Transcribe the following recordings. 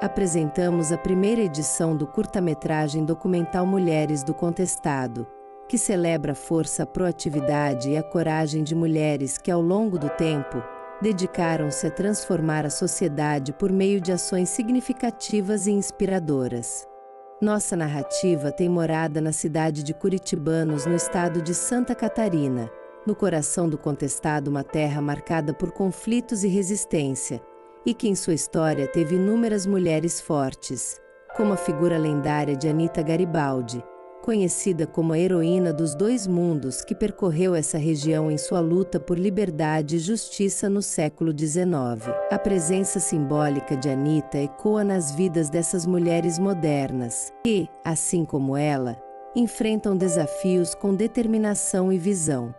apresentamos a primeira edição do curta-metragem documental Mulheres do Contestado, que celebra a força, a proatividade e a coragem de mulheres que, ao longo do tempo, dedicaram-se a transformar a sociedade por meio de ações significativas e inspiradoras. Nossa narrativa tem morada na cidade de Curitibanos, no estado de Santa Catarina, no coração do Contestado, uma terra marcada por conflitos e resistência, e que em sua história teve inúmeras mulheres fortes, como a figura lendária de Anita Garibaldi, conhecida como a heroína dos dois mundos, que percorreu essa região em sua luta por liberdade e justiça no século XIX. A presença simbólica de Anita ecoa nas vidas dessas mulheres modernas, que, assim como ela, enfrentam desafios com determinação e visão.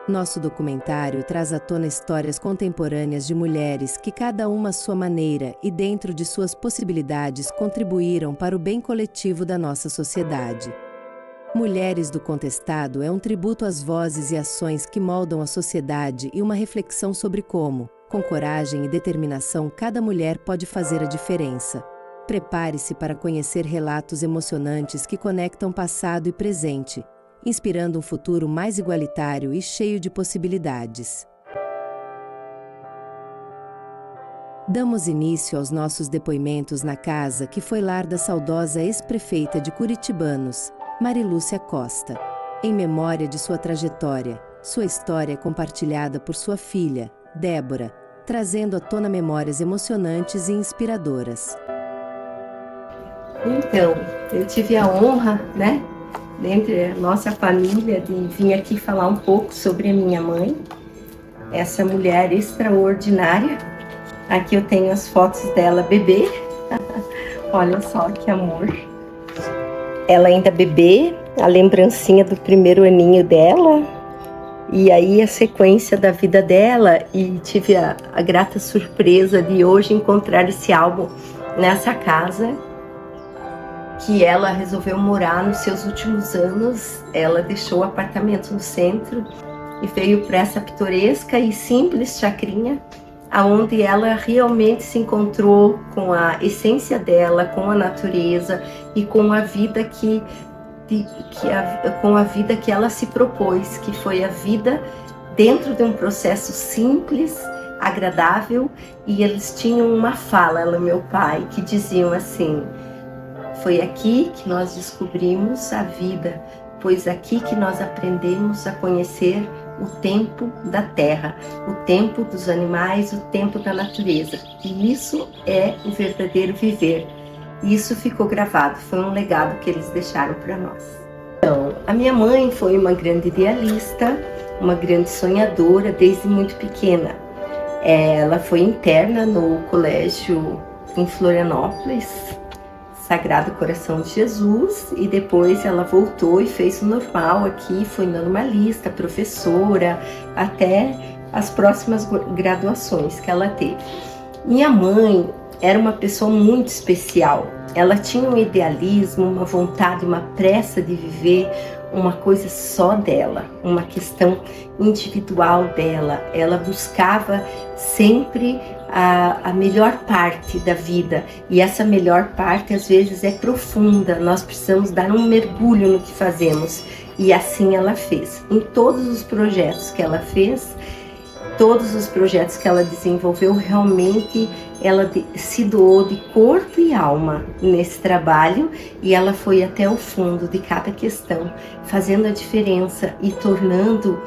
Nosso documentário traz à tona histórias contemporâneas de mulheres que, cada uma à sua maneira e dentro de suas possibilidades, contribuíram para o bem coletivo da nossa sociedade. Mulheres do Contestado é um tributo às vozes e ações que moldam a sociedade e uma reflexão sobre como, com coragem e determinação, cada mulher pode fazer a diferença. Prepare-se para conhecer relatos emocionantes que conectam passado e presente, inspirando um futuro mais igualitário e cheio de possibilidades. Damos início aos nossos depoimentos na casa que foi lar da saudosa ex-prefeita de Curitibanos, Marilúcia Costa. Em memória de sua trajetória, sua história é compartilhada por sua filha, Débora, trazendo à tona memórias emocionantes e inspiradoras. Então, eu tive a honra, dentre a nossa família, de vir aqui falar um pouco sobre a minha mãe, essa mulher extraordinária. Aqui eu tenho as fotos dela bebê. Olha só que amor. Ela ainda bebê, a lembrancinha do primeiro aninho dela, e aí a sequência da vida dela, e tive a grata surpresa de hoje encontrar esse álbum nessa casa, que ela resolveu morar nos seus últimos anos. Ela deixou o apartamento no centro e veio para essa pitoresca e simples chacrinha, aonde ela realmente se encontrou com a essência dela, com a natureza e com a vida que ela se propôs, que foi a vida dentro de um processo simples, agradável. E eles tinham uma fala, ela e meu pai, que diziam assim: foi aqui que nós descobrimos a vida, pois aqui que nós aprendemos a conhecer o tempo da terra, o tempo dos animais, o tempo da natureza. E isso é o verdadeiro viver. Isso ficou gravado, foi um legado que eles deixaram para nós. Então, a minha mãe foi uma grande idealista, uma grande sonhadora desde muito pequena. Ela foi interna no colégio em Florianópolis, Sagrado Coração de Jesus, e depois ela voltou e fez o normal aqui, foi normalista, professora, até as próximas graduações que ela teve. Minha mãe era uma pessoa muito especial. Ela tinha um idealismo, uma vontade, uma pressa de viver uma coisa só dela, uma questão individual dela. Ela buscava sempre a melhor parte da vida, e essa melhor parte às vezes é profunda. Nós precisamos dar um mergulho no que fazemos, e assim ela fez. Em todos os projetos que ela fez, todos os projetos que ela desenvolveu, realmente ela se doou de corpo e alma nesse trabalho, e ela foi até o fundo de cada questão, fazendo a diferença e tornando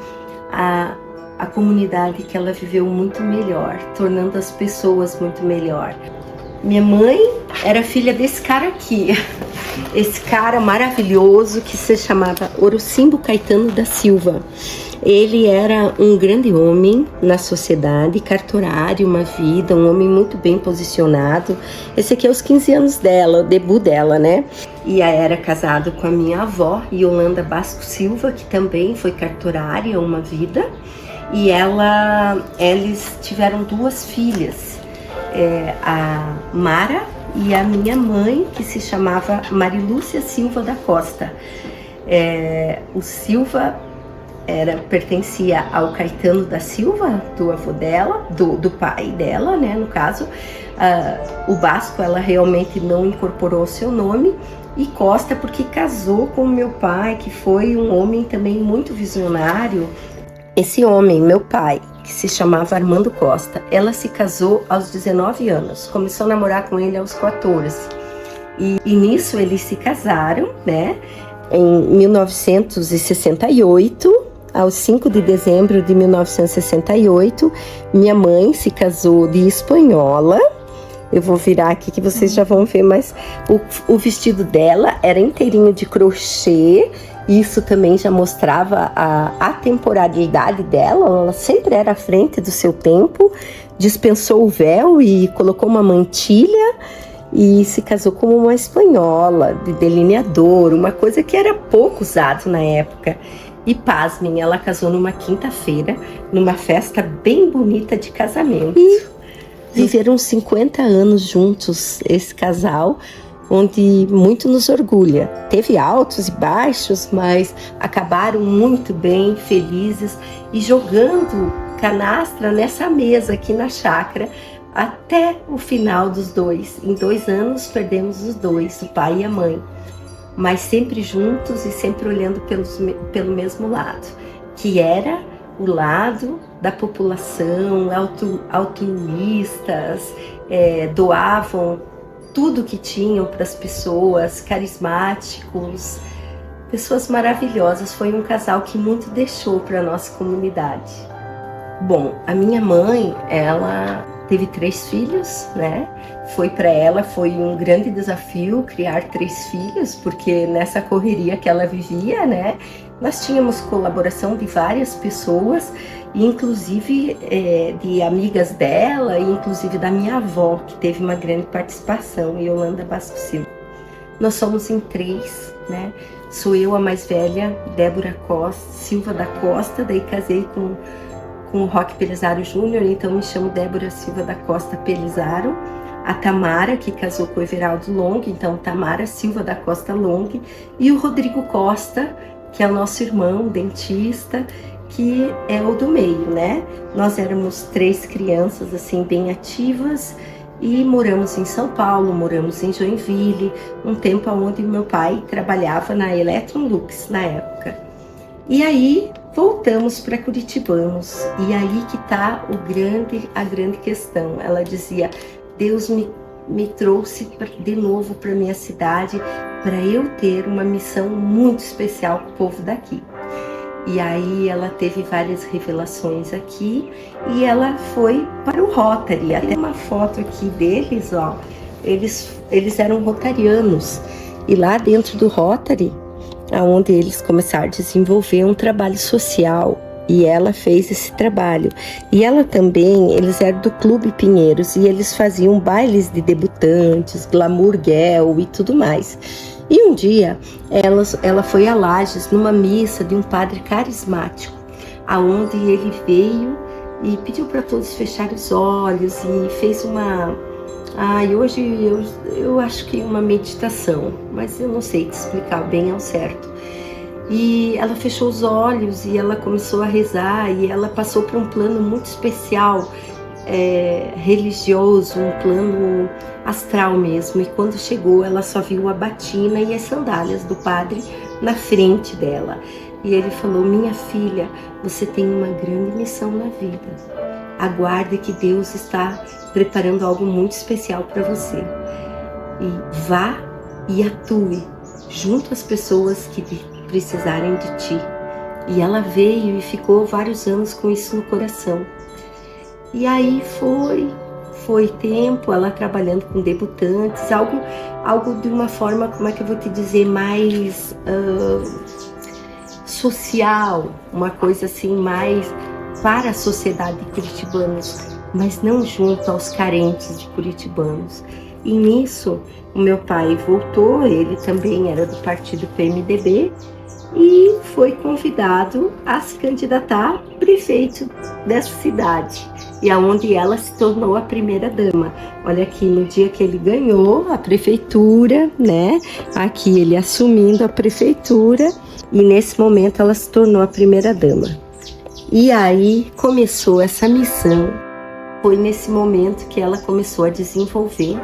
a comunidade que ela viveu muito melhor, tornando as pessoas muito melhor. Minha mãe era filha desse cara aqui, esse cara maravilhoso que se chamava Orocimbo Caetano da Silva. Ele era um grande homem na sociedade, cartorário, uma vida, um homem muito bem posicionado. Esse aqui é os 15 anos dela, o debut dela, E era casado com a minha avó, Yolanda Basco Silva, que também foi cartorária, uma vida. E eles tiveram duas filhas, a Mara e a minha mãe, que se chamava Marilúcia Silva da Costa. O Silva pertencia ao Caetano da Silva, do avô dela, do pai dela, no caso. O Basco, ela realmente não incorporou o seu nome, e Costa porque casou com meu pai, que foi um homem também muito visionário. Esse homem, meu pai, que se chamava Armando Costa, ela se casou aos 19 anos, começou a namorar com ele aos 14. E nisso eles se casaram, né? Em 1968, aos 5 de dezembro de 1968, minha mãe se casou de espanhola. Eu vou virar aqui que vocês já vão ver, mas o vestido dela era inteirinho de crochê. Isso também já mostrava a atemporalidade dela. Ela sempre era à frente do seu tempo. Dispensou o véu e colocou uma mantilha e se casou com uma espanhola de delineador, uma coisa que era pouco usado na época. E pasmem, ela casou numa quinta-feira, numa festa bem bonita de casamento. E viveram 50 anos juntos, esse casal, onde muito nos orgulha. Teve altos e baixos, mas acabaram muito bem, felizes e jogando canastra nessa mesa aqui na chácara até o final dos dois. Em 2 anos perdemos os dois, o pai e a mãe, mas sempre juntos e sempre olhando pelo mesmo lado, que era o lado da população, altruístas, doavam tudo que tinham para as pessoas, carismáticos, pessoas maravilhosas. Foi um casal que muito deixou para a nossa comunidade. Bom, a minha mãe, ela teve 3 filhos, né? Foi um grande desafio criar 3 filhos, porque nessa correria que ela vivia, né? Nós tínhamos colaboração de várias pessoas, inclusive de amigas dela, e inclusive da minha avó, que teve uma grande participação, Yolanda Basco Silva. Nós somos em 3, né? Sou eu a mais velha, Débora Silva da Costa, daí casei com o Roque Pelizaro Júnior, então me chamo Débora Silva da Costa Pelizaro. A Tamara, que casou com o Everaldo Long, então Tamara Silva da Costa Long, e o Rodrigo Costa, que é o nosso irmão, dentista, que é o do meio, né? Nós éramos 3 crianças, assim, bem ativas, e moramos em São Paulo, moramos em Joinville, um tempo onde meu pai trabalhava na Electrolux, na época. E aí, voltamos para Curitibanos, e aí que está a grande questão. Ela dizia, Deus me trouxe de novo para minha cidade, para eu ter uma missão muito especial com o povo daqui. E aí ela teve várias revelações aqui, e ela foi para o Rotary. Até uma foto aqui deles, ó, eles eram rotarianos, e lá dentro do Rotary, onde eles começaram a desenvolver um trabalho social, e ela fez esse trabalho. E ela também, eles eram do Clube Pinheiros, e eles faziam bailes de debutantes, glamour girl e tudo mais. E um dia, ela foi a Lages numa missa de um padre carismático, aonde ele veio e pediu para todos fecharem os olhos e fez hoje eu acho que uma meditação, mas eu não sei te explicar bem ao certo. E ela fechou os olhos e ela começou a rezar, e ela passou por um plano muito especial, religioso, um plano astral mesmo. E quando chegou, ela só viu a batina e as sandálias do padre na frente dela. E ele falou, minha filha, você tem uma grande missão na vida. Aguarde que Deus está preparando algo muito especial para você. E vá e atue junto às pessoas que precisarem de ti. E ela veio e ficou vários anos com isso no coração. E aí foi tempo, ela trabalhando com debutantes, algo de uma forma, como é que eu vou te dizer, mais social, uma coisa assim mais para a sociedade de curitibanos, mas não junto aos carentes de curitibanos. E nisso, o meu pai voltou, ele também era do partido PMDB, e foi convidado a se candidatar a prefeito dessa cidade, e aonde ela se tornou a primeira dama. Olha aqui, no dia que ele ganhou a prefeitura, né? Aqui ele assumindo a prefeitura, e nesse momento ela se tornou a primeira dama. E aí começou essa missão Foi nesse momento que ela começou a desenvolver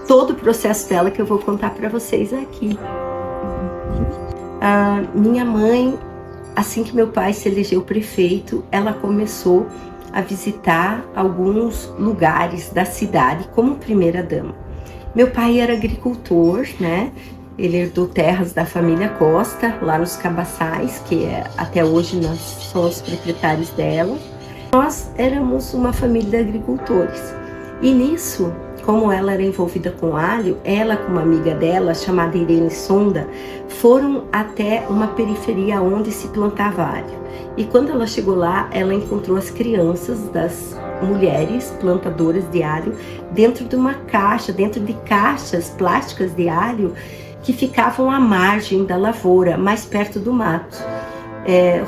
todo o processo dela, que eu vou contar para vocês aqui. A minha mãe, assim que meu pai se elegeu prefeito, ela começou a visitar alguns lugares da cidade como primeira-dama. Meu pai era agricultor, né? Ele herdou terras da família Costa, lá nos Cabaçais, que até hoje nós somos proprietários dela. Nós éramos uma família de agricultores. E nisso, como ela era envolvida com alho, ela com uma amiga dela, chamada Irene Sonda, foram até uma periferia onde se plantava alho. E quando ela chegou lá, ela encontrou as crianças das mulheres plantadoras de alho dentro de uma caixa, dentro de caixas plásticas de alho que ficavam à margem da lavoura, mais perto do mato.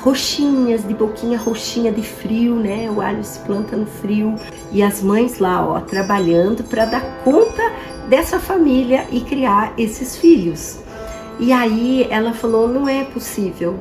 Roxinhas, de boquinha roxinha de frio, né? O alho se planta no frio. E as mães lá, ó, trabalhando para dar conta dessa família e criar esses filhos. E aí ela falou, não é possível,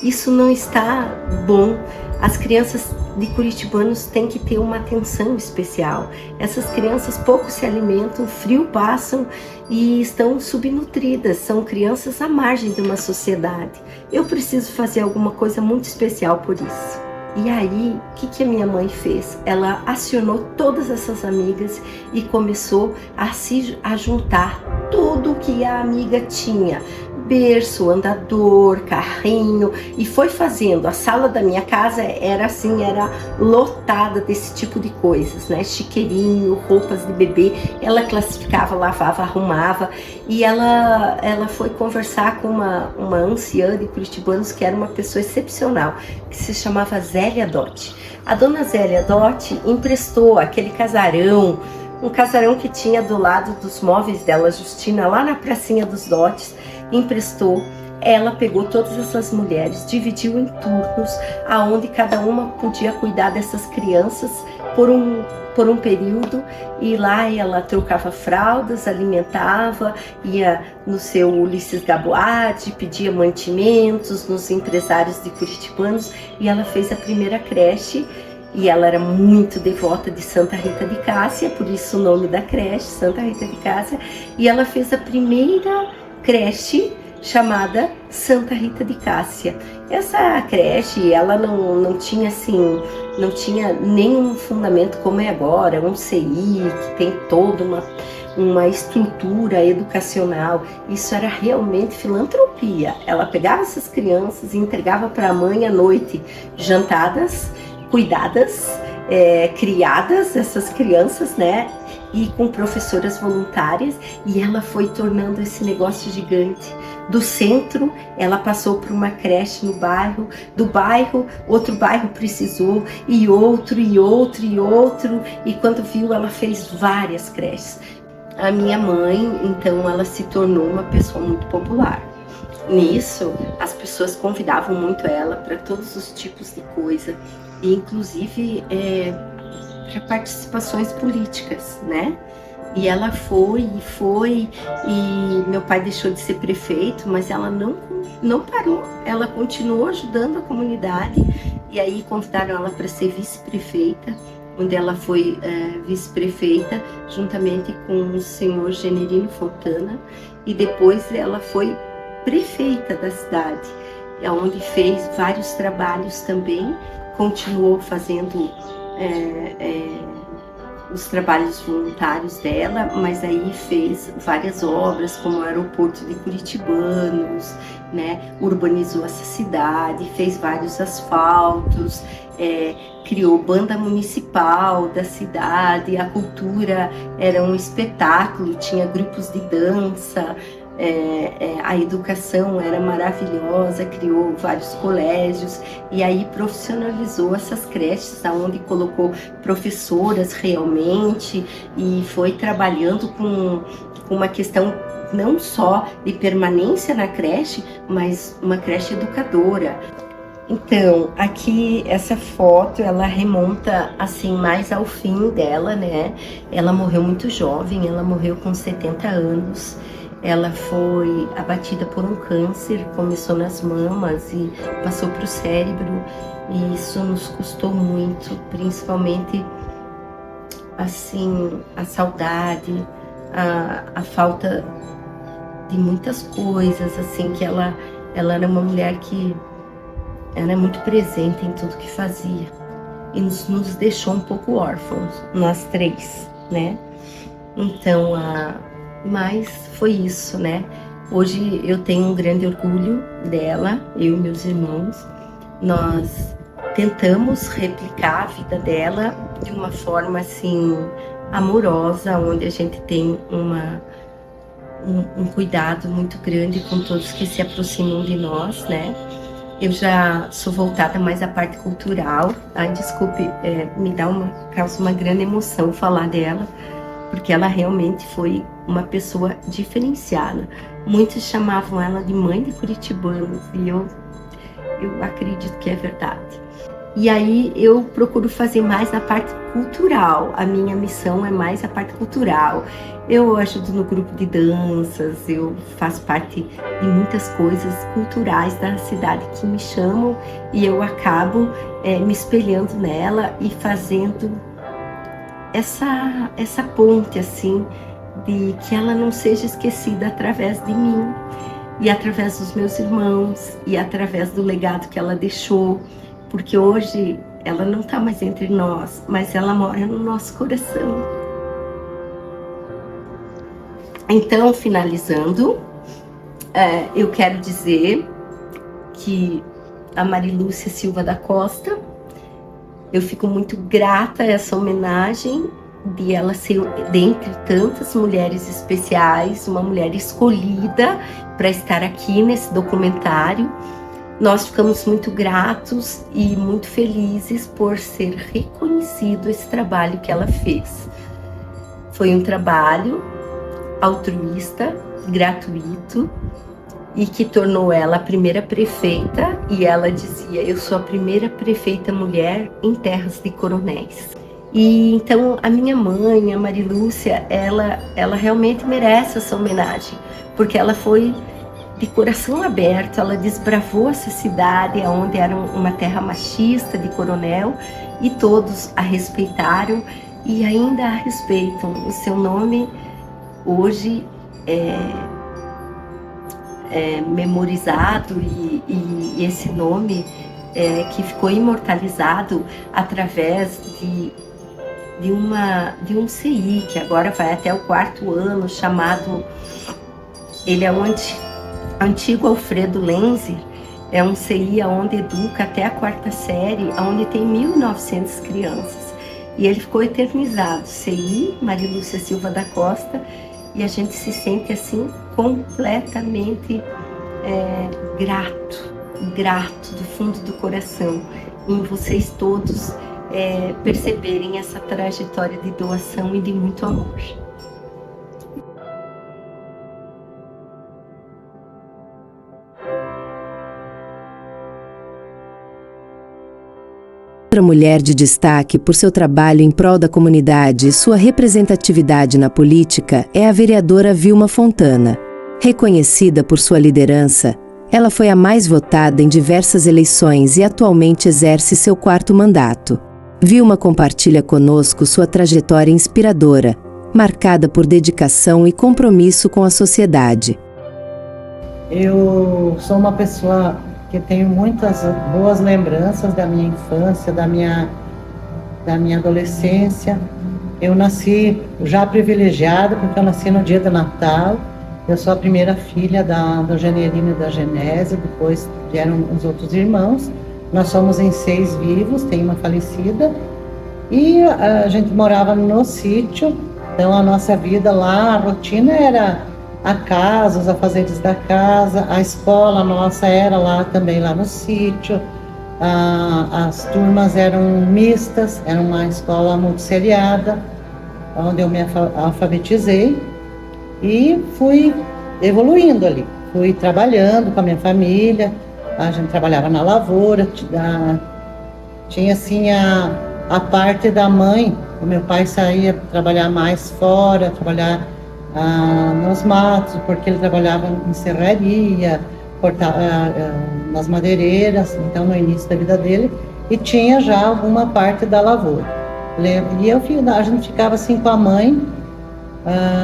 isso não está bom. As crianças de curitibanos têm que ter uma atenção especial. Essas crianças pouco se alimentam, frio passam e estão subnutridas. São crianças à margem de uma sociedade. Eu preciso fazer alguma coisa muito especial por isso. E aí, o que a minha mãe fez? Ela acionou todas essas amigas e começou a juntar tudo que a amiga tinha. Berço, andador, carrinho, e foi fazendo. A sala da minha casa era assim, era lotada desse tipo de coisas, né? Chiqueirinho, roupas de bebê. Ela classificava, lavava, arrumava, e ela foi conversar com uma anciã de Curitibanos que era uma pessoa excepcional, que se chamava Zélia Dotti. A dona Zélia Dotti emprestou aquele casarão, um casarão que tinha do lado dos móveis dela, Justina, lá na pracinha dos Dotes, emprestou. Ela pegou todas essas mulheres, dividiu em turnos, aonde cada uma podia cuidar dessas crianças por um período, e lá ela trocava fraldas, alimentava, ia no seu Ulisses Gaboade, pedia mantimentos nos empresários de Curitibanos, e ela fez a primeira creche. E ela era muito devota de Santa Rita de Cássia, por isso o nome da creche, Santa Rita de Cássia. E ela fez a primeira creche chamada Santa Rita de Cássia. Essa creche, ela não tinha assim, não tinha nenhum fundamento como é agora, um CI que tem toda uma estrutura educacional. Isso era realmente filantropia. Ela pegava essas crianças e entregava para a mãe à noite, jantadas, cuidadas, criadas, essas crianças, né? E com professoras voluntárias, e ela foi tornando esse negócio gigante. Do centro, ela passou por uma creche no bairro, do bairro, outro bairro precisou, e outro, e outro, e outro, e quando viu, ela fez várias creches. A minha mãe, então, ela se tornou uma pessoa muito popular. Nisso, as pessoas convidavam muito ela para todos os tipos de coisa, e inclusive para participações políticas, né? E ela foi, e meu pai deixou de ser prefeito, mas ela não parou, ela continuou ajudando a comunidade, e aí convidaram ela para ser vice-prefeita, onde ela foi vice-prefeita, juntamente com o senhor Generino Fontana, e depois ela foi prefeita da cidade, onde fez vários trabalhos também, continuou fazendo os trabalhos voluntários dela, mas aí fez várias obras, como o aeroporto de Curitibanos, né? Urbanizou essa cidade, fez vários asfaltos, criou banda municipal da cidade, a cultura era um espetáculo, tinha grupos de dança, a educação era maravilhosa, criou vários colégios, e aí profissionalizou essas creches, onde colocou professoras realmente, e foi trabalhando com uma questão não só de permanência na creche, mas uma creche educadora. Então, aqui essa foto, ela remonta assim mais ao fim dela, né? Ela morreu muito jovem, ela morreu com 70 anos. Ela foi abatida por um câncer, começou nas mamas e passou para o cérebro, e isso nos custou muito, principalmente assim, a saudade, a falta de muitas coisas, assim, que ela era uma mulher que era muito presente em tudo que fazia. E nos deixou um pouco órfãos, nós três, né? Então, mas foi isso, né? Hoje eu tenho um grande orgulho dela, eu e meus irmãos. Nós tentamos replicar a vida dela de uma forma, assim, amorosa, onde a gente tem um cuidado muito grande com todos que se aproximam de nós, né? Eu já sou voltada mais à parte cultural. Ai, desculpe, causa uma grande emoção falar dela, porque ela realmente foi uma pessoa diferenciada. Muitos chamavam ela de mãe de curitibanos, e eu acredito que é verdade. E aí eu procuro fazer mais na parte cultural. A minha missão é mais a parte cultural. Eu ajudo no grupo de danças, eu faço parte de muitas coisas culturais da cidade que me chamam, e eu acabo me espelhando nela e fazendo essa ponte, assim, de que ela não seja esquecida através de mim, e através dos meus irmãos, e através do legado que ela deixou, porque hoje ela não está mais entre nós, mas ela mora no nosso coração. Então, finalizando, eu quero dizer que a Marilúcia Silva da Costa, eu fico muito grata a essa homenagem de ela ser, dentre tantas mulheres especiais, uma mulher escolhida para estar aqui nesse documentário. Nós ficamos muito gratos e muito felizes por ser reconhecido esse trabalho que ela fez. Foi um trabalho altruísta, gratuito, e que tornou ela a primeira prefeita, e ela dizia: eu sou a primeira prefeita mulher em Terras de Coronéis. E então a minha mãe, a Marilúcia, ela realmente merece essa homenagem, porque ela foi de coração aberto, ela desbravou essa cidade, onde era uma terra machista de Coronel, e todos a respeitaram e ainda a respeitam. O seu nome hoje é memorizado, e esse nome que ficou imortalizado através de um CI, que agora vai até o 4º ano, chamado, ele é o antigo Alfredo Lenzer, é um CI onde educa até a 4ª série, onde tem 1.900 crianças. E ele ficou eternizado, CI Marilúcia Silva da Costa, e a gente se sente assim completamente grato do fundo do coração em vocês todos perceberem essa trajetória de doação e de muito amor. Outra mulher de destaque por seu trabalho em prol da comunidade e sua representatividade na política é a vereadora Vilma Fontana. Reconhecida por sua liderança, ela foi a mais votada em diversas eleições e atualmente exerce seu 4º mandato. Vilma compartilha conosco sua trajetória inspiradora, marcada por dedicação e compromisso com a sociedade. Eu sou uma pessoa que tenho muitas boas lembranças da minha infância, da minha adolescência. Eu nasci já privilegiada, porque eu nasci no dia do Natal. Eu sou a primeira filha do Generino e da Genésio, depois vieram os outros irmãos. Nós somos em 6 vivos, tem uma falecida. E a gente morava no sítio, então a nossa vida lá, a rotina era a casa, os afazeres da casa, a escola nossa era lá também, lá no sítio. As turmas eram mistas, era uma escola multisseriada, onde eu me alfabetizei e fui evoluindo ali. Fui trabalhando com a minha família, a gente trabalhava na lavoura, tinha assim a parte da mãe. O meu pai saía trabalhar mais fora, trabalhar nos matos, porque ele trabalhava em serraria, nas madeireiras, então no início da vida dele, e tinha já alguma parte da lavoura. E a gente ficava assim com a mãe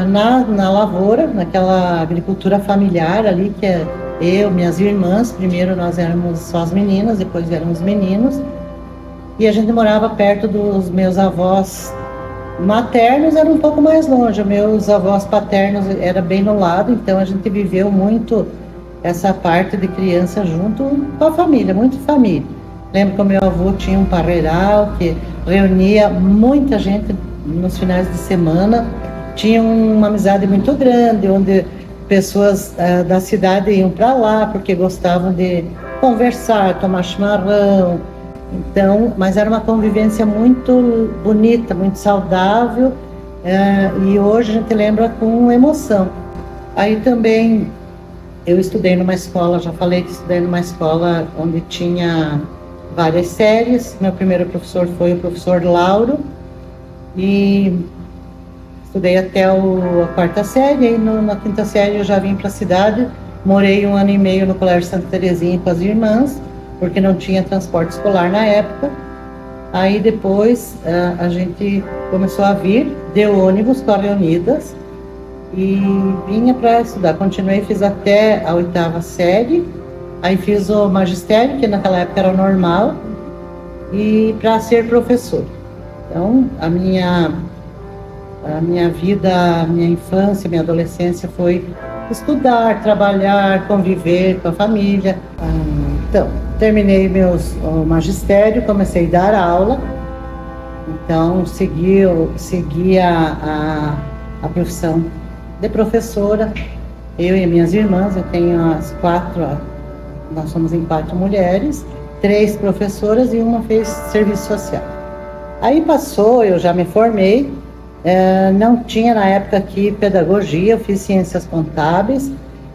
na lavoura, naquela agricultura familiar ali, que é eu, minhas irmãs. Primeiro nós éramos só as meninas, depois eram os meninos. E a gente morava perto dos meus avós maternos, era um pouco mais longe. Meus avós paternos era bem no lado, então a gente viveu muito essa parte de criança junto com a família, muito família. Lembro que o meu avô tinha um parreiral que reunia muita gente nos finais de semana. Tinha uma amizade muito grande, onde pessoas da cidade iam para lá porque gostavam de conversar, tomar chimarrão. Então, mas era uma convivência muito bonita, muito saudável, e hoje a gente lembra com emoção. Aí também eu estudei numa escola, já falei que estudei numa escola onde tinha várias séries. Meu primeiro professor foi o professor Lauro, e estudei até a 4ª série. Aí na 5ª série eu já vim para a cidade, morei 1 ano e meio no Colégio Santa Terezinha com as irmãs, porque não tinha transporte escolar na época. Aí depois a gente começou a vir de ônibus para Leonidas e vinha para estudar. Continuei, fiz até a 8ª série, aí fiz o magistério, que naquela época era normal, e para ser professor. Então a minha vida, a minha infância, minha adolescência foi estudar, trabalhar, conviver com a família. Então, terminei o magistério, comecei a dar aula, então segui a profissão de professora, eu e minhas irmãs. Eu tenho as 4, nós somos em 4 mulheres, 3 professoras e uma fez serviço social. Aí passou, eu já me formei, não tinha na época aqui pedagogia, eu fiz ciências contábeis.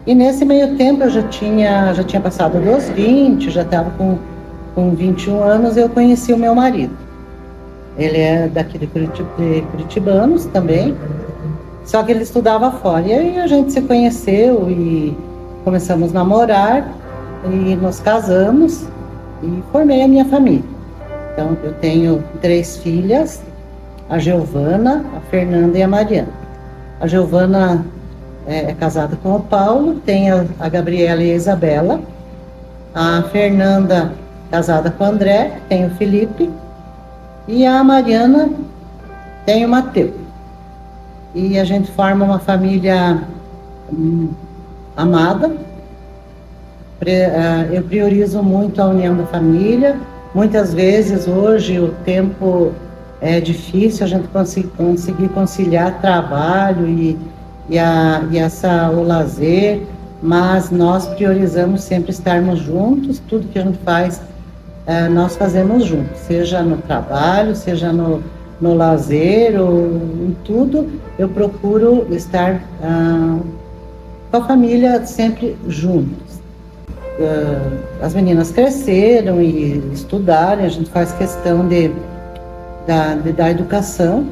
E nesse meio tempo eu já tinha passado dos 20, já estava com 21 anos, eu conheci o meu marido. Ele é daqui de Curitibanos também, só que ele estudava fora. E aí a gente se conheceu e começamos a namorar e nos casamos e formei a minha família. Então eu tenho 3 filhas, a Giovana, a Fernanda e a Mariana. A Giovana é casada com o Paulo, tem a Gabriela e a Isabela. A Fernanda, casada com o André, tem o Felipe. E a Mariana tem o Mateus. E a gente forma uma família amada. Eu priorizo muito a união da família. Muitas vezes, hoje, o tempo é difícil, a gente conseguir conciliar trabalho e o lazer, mas nós priorizamos sempre estarmos juntos. Tudo que a gente faz, nós fazemos juntos, seja no trabalho, seja no lazer, ou em tudo, eu procuro estar com a família sempre juntos. As meninas cresceram e estudaram, a gente faz questão de dar educação,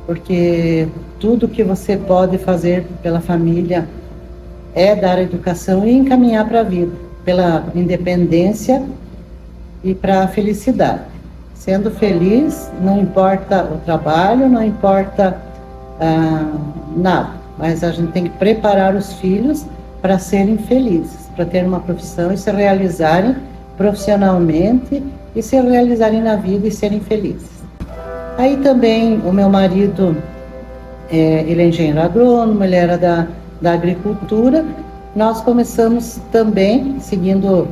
porque tudo que você pode fazer pela família é dar educação e encaminhar para a vida, pela independência e para a felicidade. Sendo feliz, não importa o trabalho, não importa nada, mas a gente tem que preparar os filhos para serem felizes, para ter uma profissão e se realizarem profissionalmente e se realizarem na vida e serem felizes. Aí também o meu marido, ele é engenheiro agrônomo, ele era da agricultura. Nós começamos também seguindo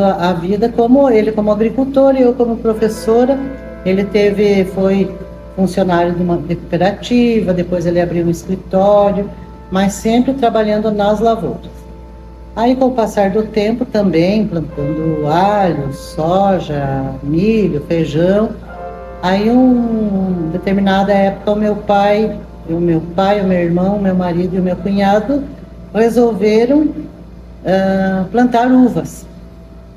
a vida como ele, como agricultor, e eu como professora. Ele foi funcionário de uma cooperativa, depois ele abriu um escritório, mas sempre trabalhando nas lavouras. Aí, com o passar do tempo, também plantando alho, soja, milho, feijão. Aí, determinada época, o meu pai, o meu irmão, o meu marido e o meu cunhado resolveram plantar uvas.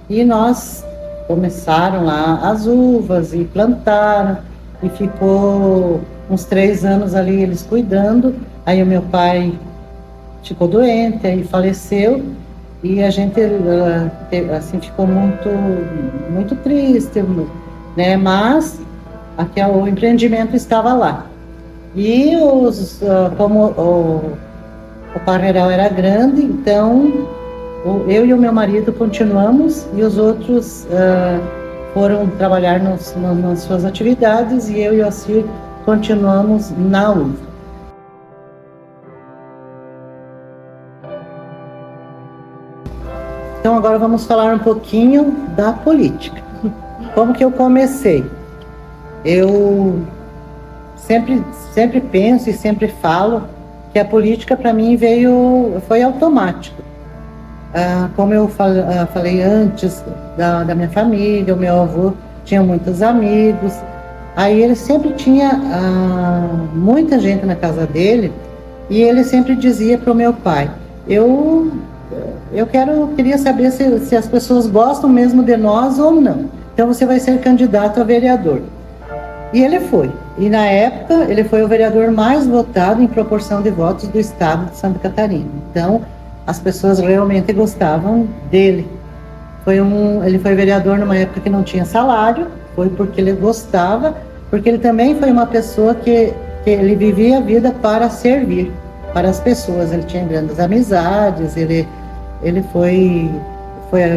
E nós começaram lá as uvas e plantaram, e ficou uns 3 anos ali eles cuidando. Aí o meu pai ficou doente, aí faleceu, e a gente assim ficou muito triste, né? Mas aqui o empreendimento estava lá. E como o parreiral era grande, então eu e o meu marido continuamos e os outros foram trabalhar nas suas atividades e eu e o Assir continuamos na uva. Então agora vamos falar um pouquinho da política. Como que eu comecei? Eu sempre penso e sempre falo que a política para mim foi automático. Como eu falei antes da minha família, o meu avô tinha muitos amigos, aí ele sempre tinha muita gente na casa dele e ele sempre dizia para o meu pai, eu queria saber se as pessoas gostam mesmo de nós ou não, então você vai ser candidato a vereador. E ele foi. E na época ele foi o vereador mais votado em proporção de votos do estado de Santa Catarina. Então as pessoas realmente gostavam dele. Ele foi vereador numa época que não tinha salário, foi porque ele gostava, porque ele também foi uma pessoa que ele vivia a vida para servir para as pessoas. Ele tinha grandes amizades, ele foi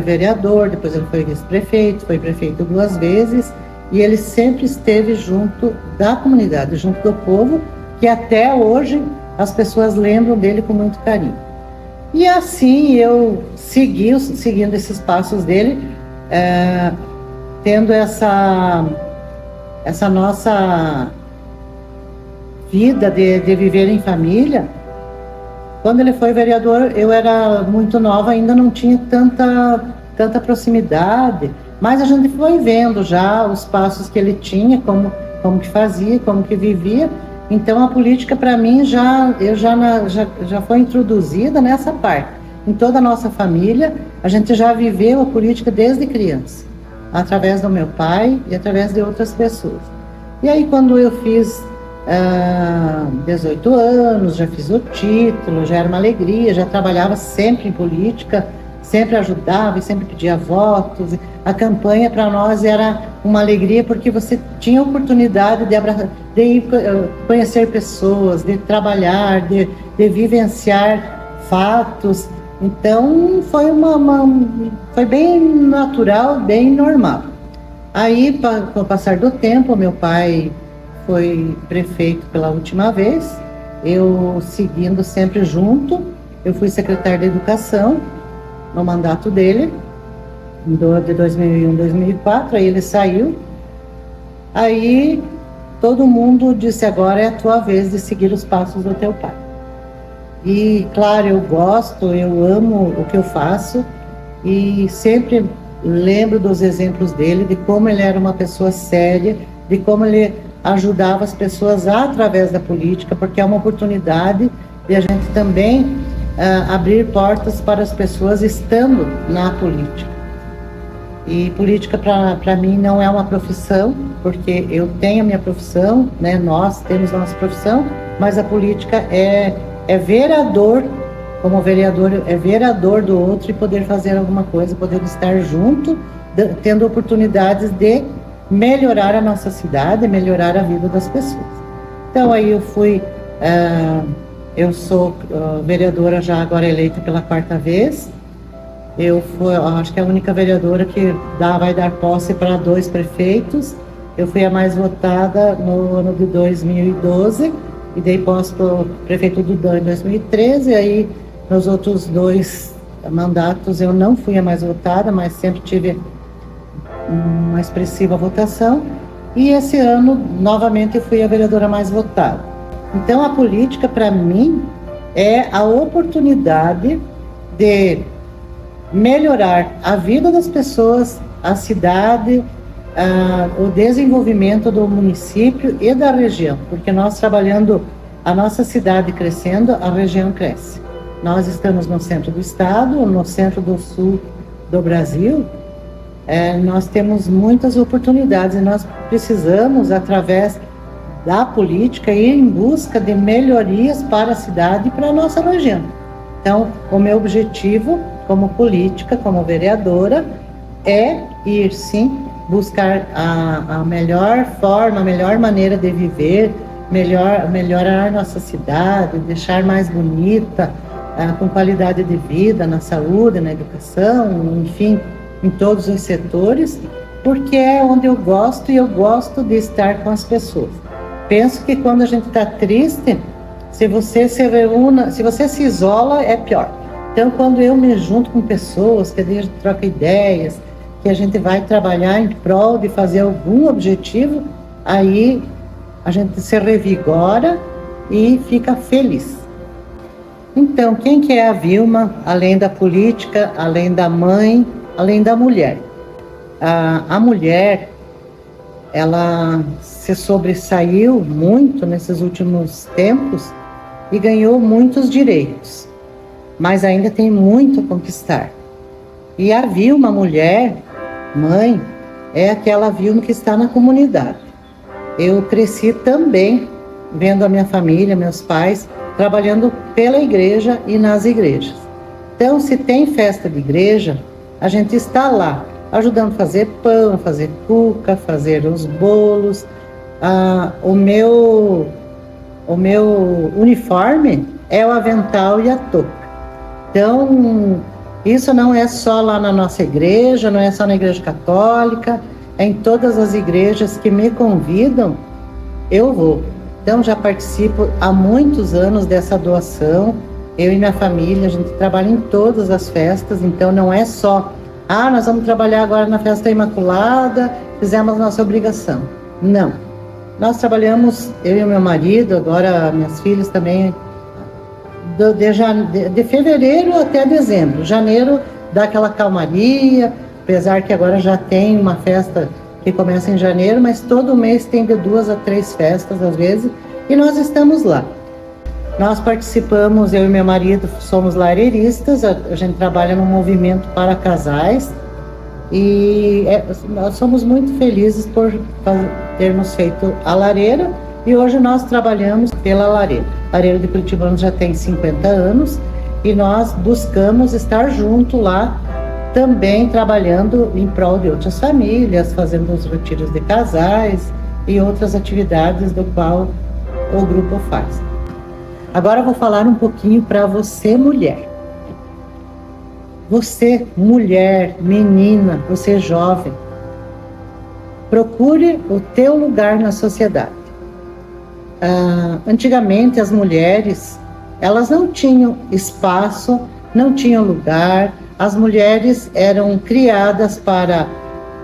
vereador, depois ele foi vice-prefeito, foi prefeito 2 vezes, e ele sempre esteve junto da comunidade, junto do povo, que até hoje as pessoas lembram dele com muito carinho. E assim eu seguindo esses passos dele, tendo essa nossa vida de viver em família. Quando ele foi vereador, eu era muito nova, ainda não tinha tanta proximidade, mas a gente foi vendo já os passos que ele tinha, como que fazia, como que vivia. Então a política para mim já foi introduzida nessa parte. Em toda a nossa família, a gente já viveu a política desde criança, através do meu pai e através de outras pessoas. E aí quando eu fiz 18 anos, já fiz o título, já era uma alegria, já trabalhava sempre em política, sempre ajudava e sempre pedia votos. A campanha para nós era uma alegria porque você tinha a oportunidade de ir conhecer pessoas, de trabalhar, de vivenciar fatos. Então foi bem natural, bem normal. Aí, com o passar do tempo, meu pai foi prefeito pela última vez, eu seguindo sempre junto. Eu fui secretária de Educação no mandato dele, de 2001 a 2004, aí ele saiu. Aí todo mundo disse, agora é a tua vez de seguir os passos do teu pai. E claro, eu gosto, eu amo o que eu faço e sempre lembro dos exemplos dele, de como ele era uma pessoa séria, de como ele ajudava as pessoas através da política, porque é uma oportunidade de a gente também abrir portas para as pessoas estando na política. E política para mim não é uma profissão, porque eu tenho a minha profissão, né? Nós temos a nossa profissão, mas a política é vereador, como vereador é vereador do outro e poder fazer alguma coisa, poder estar junto, tendo oportunidades de melhorar a nossa cidade, melhorar a vida das pessoas. Então aí eu sou vereadora já agora eleita pela 4ª vez. Acho que é a única vereadora que vai dar posse para 2 prefeitos. Eu fui a mais votada no ano de 2012 e dei posse para o prefeito Dudan em 2013. Aí nos outros 2 mandatos eu não fui a mais votada, mas sempre tive uma expressiva votação, e esse ano novamente eu fui a vereadora mais votada. Então a política para mim é a oportunidade de melhorar a vida das pessoas, a cidade, o desenvolvimento do município e da região, porque nós trabalhando a nossa cidade crescendo, a região cresce. Nós estamos no centro do estado, no centro do sul do Brasil. Nós temos muitas oportunidades e nós precisamos, através da política, ir em busca de melhorias para a cidade e para a nossa região. Então, o meu objetivo como política, como vereadora, é ir sim buscar a melhor forma, a melhor maneira de viver, melhorar nossa cidade, deixar mais bonita, com qualidade de vida, na saúde, na educação, enfim, em todos os setores, porque é onde eu gosto e eu gosto de estar com as pessoas. Penso que quando a gente está triste, se você se reúna, se você se isola, é pior. Então, quando eu me junto com pessoas, que a gente troca ideias, que a gente vai trabalhar em prol de fazer algum objetivo, aí a gente se revigora e fica feliz. Então, quem que é a Vilma, além da política, além da mãe, além da mulher? A mulher, ela se sobressaiu muito nesses últimos tempos e ganhou muitos direitos, mas ainda tem muito a conquistar. E a Vilma, mulher, mãe, é aquela Vilma que está na comunidade. Eu cresci também vendo a minha família, meus pais, trabalhando pela igreja e nas igrejas. Então, se tem festa de igreja, a gente está lá, ajudando a fazer pão, fazer cuca, fazer os bolos. O meu uniforme é o avental e a touca. Então, isso não é só lá na nossa igreja, não é só na igreja católica, é em todas as igrejas que me convidam, eu vou. Então, já participo há muitos anos dessa doação. Eu e minha família, a gente trabalha em todas as festas, então não é só, nós vamos trabalhar agora na Festa Imaculada, fizemos nossa obrigação. Não. Nós trabalhamos, eu e o meu marido, agora minhas filhas também, de fevereiro até dezembro. Janeiro dá aquela calmaria, apesar que agora já tem uma festa que começa em janeiro, mas todo mês tem de 2 a 3 festas às vezes, e nós estamos lá. Nós participamos, eu e meu marido somos lareiristas, a gente trabalha no movimento para casais, e nós somos muito felizes por termos feito a lareira, e hoje nós trabalhamos pela lareira. A Lareira de Curitibanos já tem 50 anos, e nós buscamos estar junto lá, também trabalhando em prol de outras famílias, fazendo os retiros de casais e outras atividades do qual o grupo faz. Agora eu vou falar um pouquinho para você, mulher. Você, mulher, menina, você jovem, procure o teu lugar na sociedade. Antigamente as mulheres, elas não tinham espaço, não tinham lugar. As mulheres eram criadas para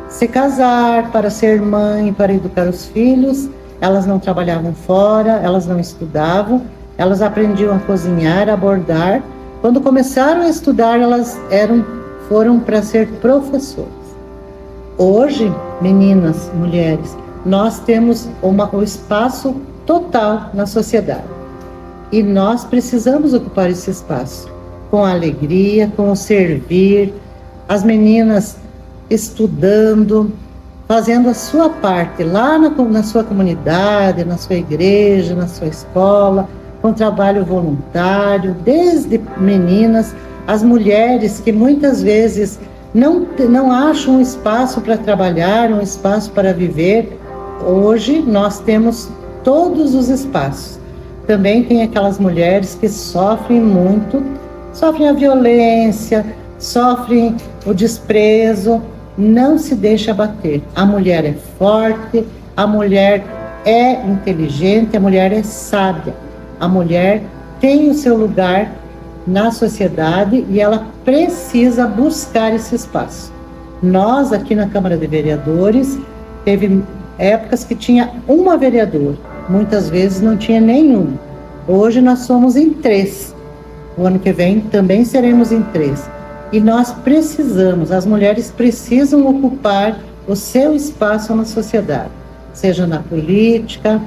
se casar, para ser mãe, para educar os filhos. Elas não trabalhavam fora, elas não estudavam, elas aprendiam a cozinhar, a bordar. Quando começaram a estudar, elas foram para ser professoras. Hoje, meninas, mulheres, nós temos o espaço total na sociedade. E nós precisamos ocupar esse espaço com alegria, com o servir, as meninas estudando, fazendo a sua parte lá na sua comunidade, na sua igreja, na sua escola, com trabalho voluntário, desde meninas, as mulheres que muitas vezes não acham um espaço para trabalhar, um espaço para viver. Hoje nós temos todos os espaços. Também tem aquelas mulheres que sofrem muito, sofrem a violência, sofrem o desprezo. Não se deixa abater. A mulher é forte, a mulher é inteligente, a mulher é sábia. A mulher tem o seu lugar na sociedade e ela precisa buscar esse espaço. Nós, aqui na Câmara de Vereadores, teve épocas que tinha uma vereadora, muitas vezes não tinha nenhum. Hoje nós somos em 3. O ano que vem também seremos em 3. E nós precisamos, as mulheres precisam ocupar o seu espaço na sociedade, seja na política,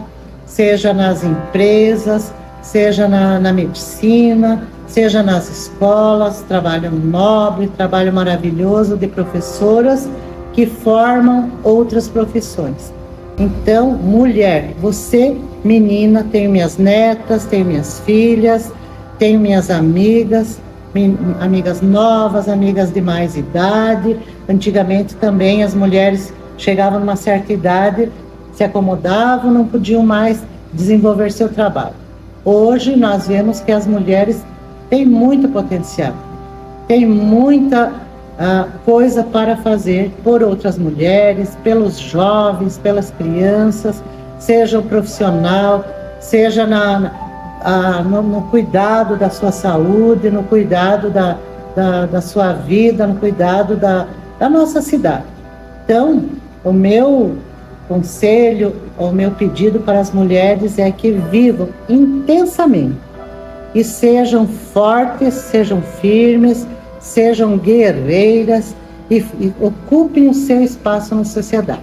seja nas empresas, seja na medicina, seja nas escolas, trabalho nobre, trabalho maravilhoso de professoras que formam outras profissões. Então, mulher, você, menina, tenho minhas netas, tenho minhas filhas, tenho minhas amigas, amigas novas, amigas de mais idade. Antigamente também as mulheres chegavam numa certa idade, se acomodavam, não podiam mais desenvolver seu trabalho. Hoje nós vemos que as mulheres têm muito potencial, têm muita coisa para fazer por outras mulheres, pelos jovens, pelas crianças, seja o profissional, seja no cuidado da sua saúde, no cuidado da sua vida, no cuidado da nossa cidade. Então, o meu conselho, o meu pedido para as mulheres é que vivam intensamente e sejam fortes, sejam firmes, sejam guerreiras e ocupem o seu espaço na sociedade.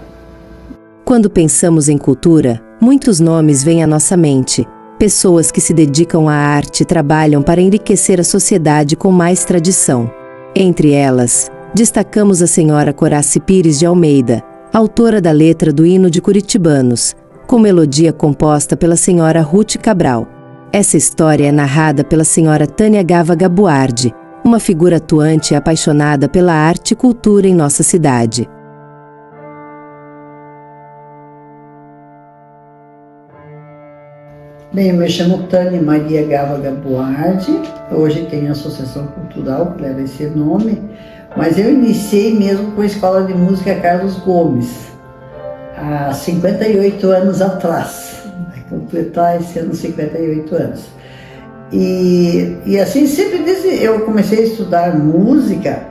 Quando pensamos em cultura, muitos nomes vêm à nossa mente. Pessoas que se dedicam à arte e trabalham para enriquecer a sociedade com mais tradição. Entre elas, destacamos a senhora Coraci Pires de Almeida, autora da letra do hino de Curitibanos, com melodia composta pela senhora Ruth Cabral. Essa história é narrada pela senhora Tânia Gava Gabuardi, uma figura atuante e apaixonada pela arte e cultura em nossa cidade. Bem, eu me chamo Tânia Maria Gava Gabuardi, hoje tenho a Associação Cultural, que leva esse nome, mas eu iniciei mesmo com a Escola de Música Carlos Gomes, há 58 anos atrás, vai completar esse ano 58 anos. E assim, sempre desde eu comecei a estudar música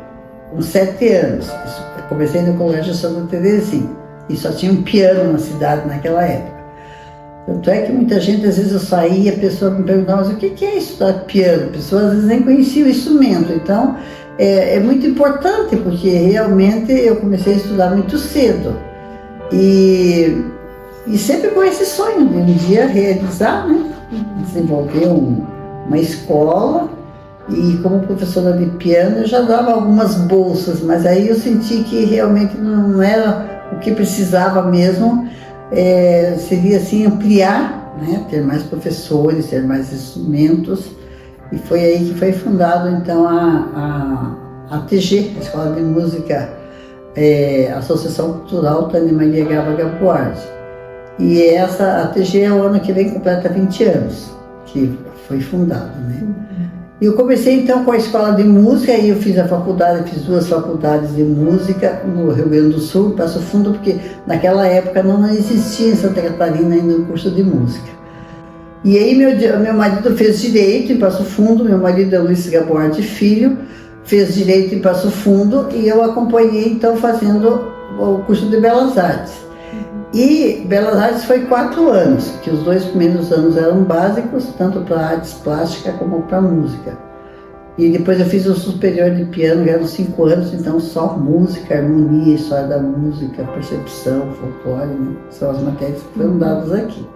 com 7 anos, eu comecei no Colégio Santa Terezinha, e só tinha um piano na cidade naquela época. Tanto é que muita gente, às vezes eu saía, a pessoa me perguntava, mas o que é estudar piano? A pessoa às vezes nem conhecia o instrumento, então é muito importante, porque realmente eu comecei a estudar muito cedo. E sempre com esse sonho de um dia realizar, né? Desenvolver uma escola, e como professora de piano eu já dava algumas bolsas, mas aí eu senti que realmente não era o que precisava mesmo. Seria assim ampliar, né? Ter mais professores, ter mais instrumentos, e foi aí que foi fundado então a TG, a Escola de Música, Associação Cultural Tânia Maria Gava Gabuardi. E a TG o ano que vem completa 20 anos que foi fundada, né? E eu comecei então com a escola de música, e eu fiz a faculdade, fiz 2 faculdades de música no Rio Grande do Sul, em Passo Fundo, porque naquela época não existia em Santa Catarina ainda o curso de música. E aí meu marido fez direito em Passo Fundo, meu marido é Luiz Gabuardi Filho, fez direito em Passo Fundo, e eu acompanhei então fazendo o curso de Belas Artes. E Belas Artes foi 4 anos, que os 2 primeiros anos eram básicos, tanto para artes plásticas como para música. E depois eu fiz o superior de piano, que eram 5 anos, então só música, harmonia, história da música, percepção, folclore, né? São as matérias que foram dadas aqui.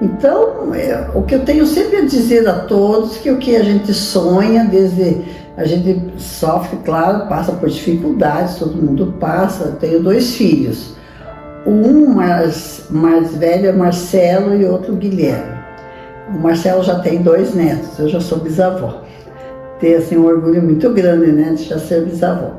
Então, o que eu tenho sempre a dizer a todos, que o que a gente sonha, a gente sofre, claro, passa por dificuldades, todo mundo passa. Eu tenho 2 filhos. Um mais velho é Marcelo e outro Guilherme. O Marcelo já tem 2 netos, eu já sou bisavó. Tenho assim, um orgulho muito grande, né, de já ser bisavó.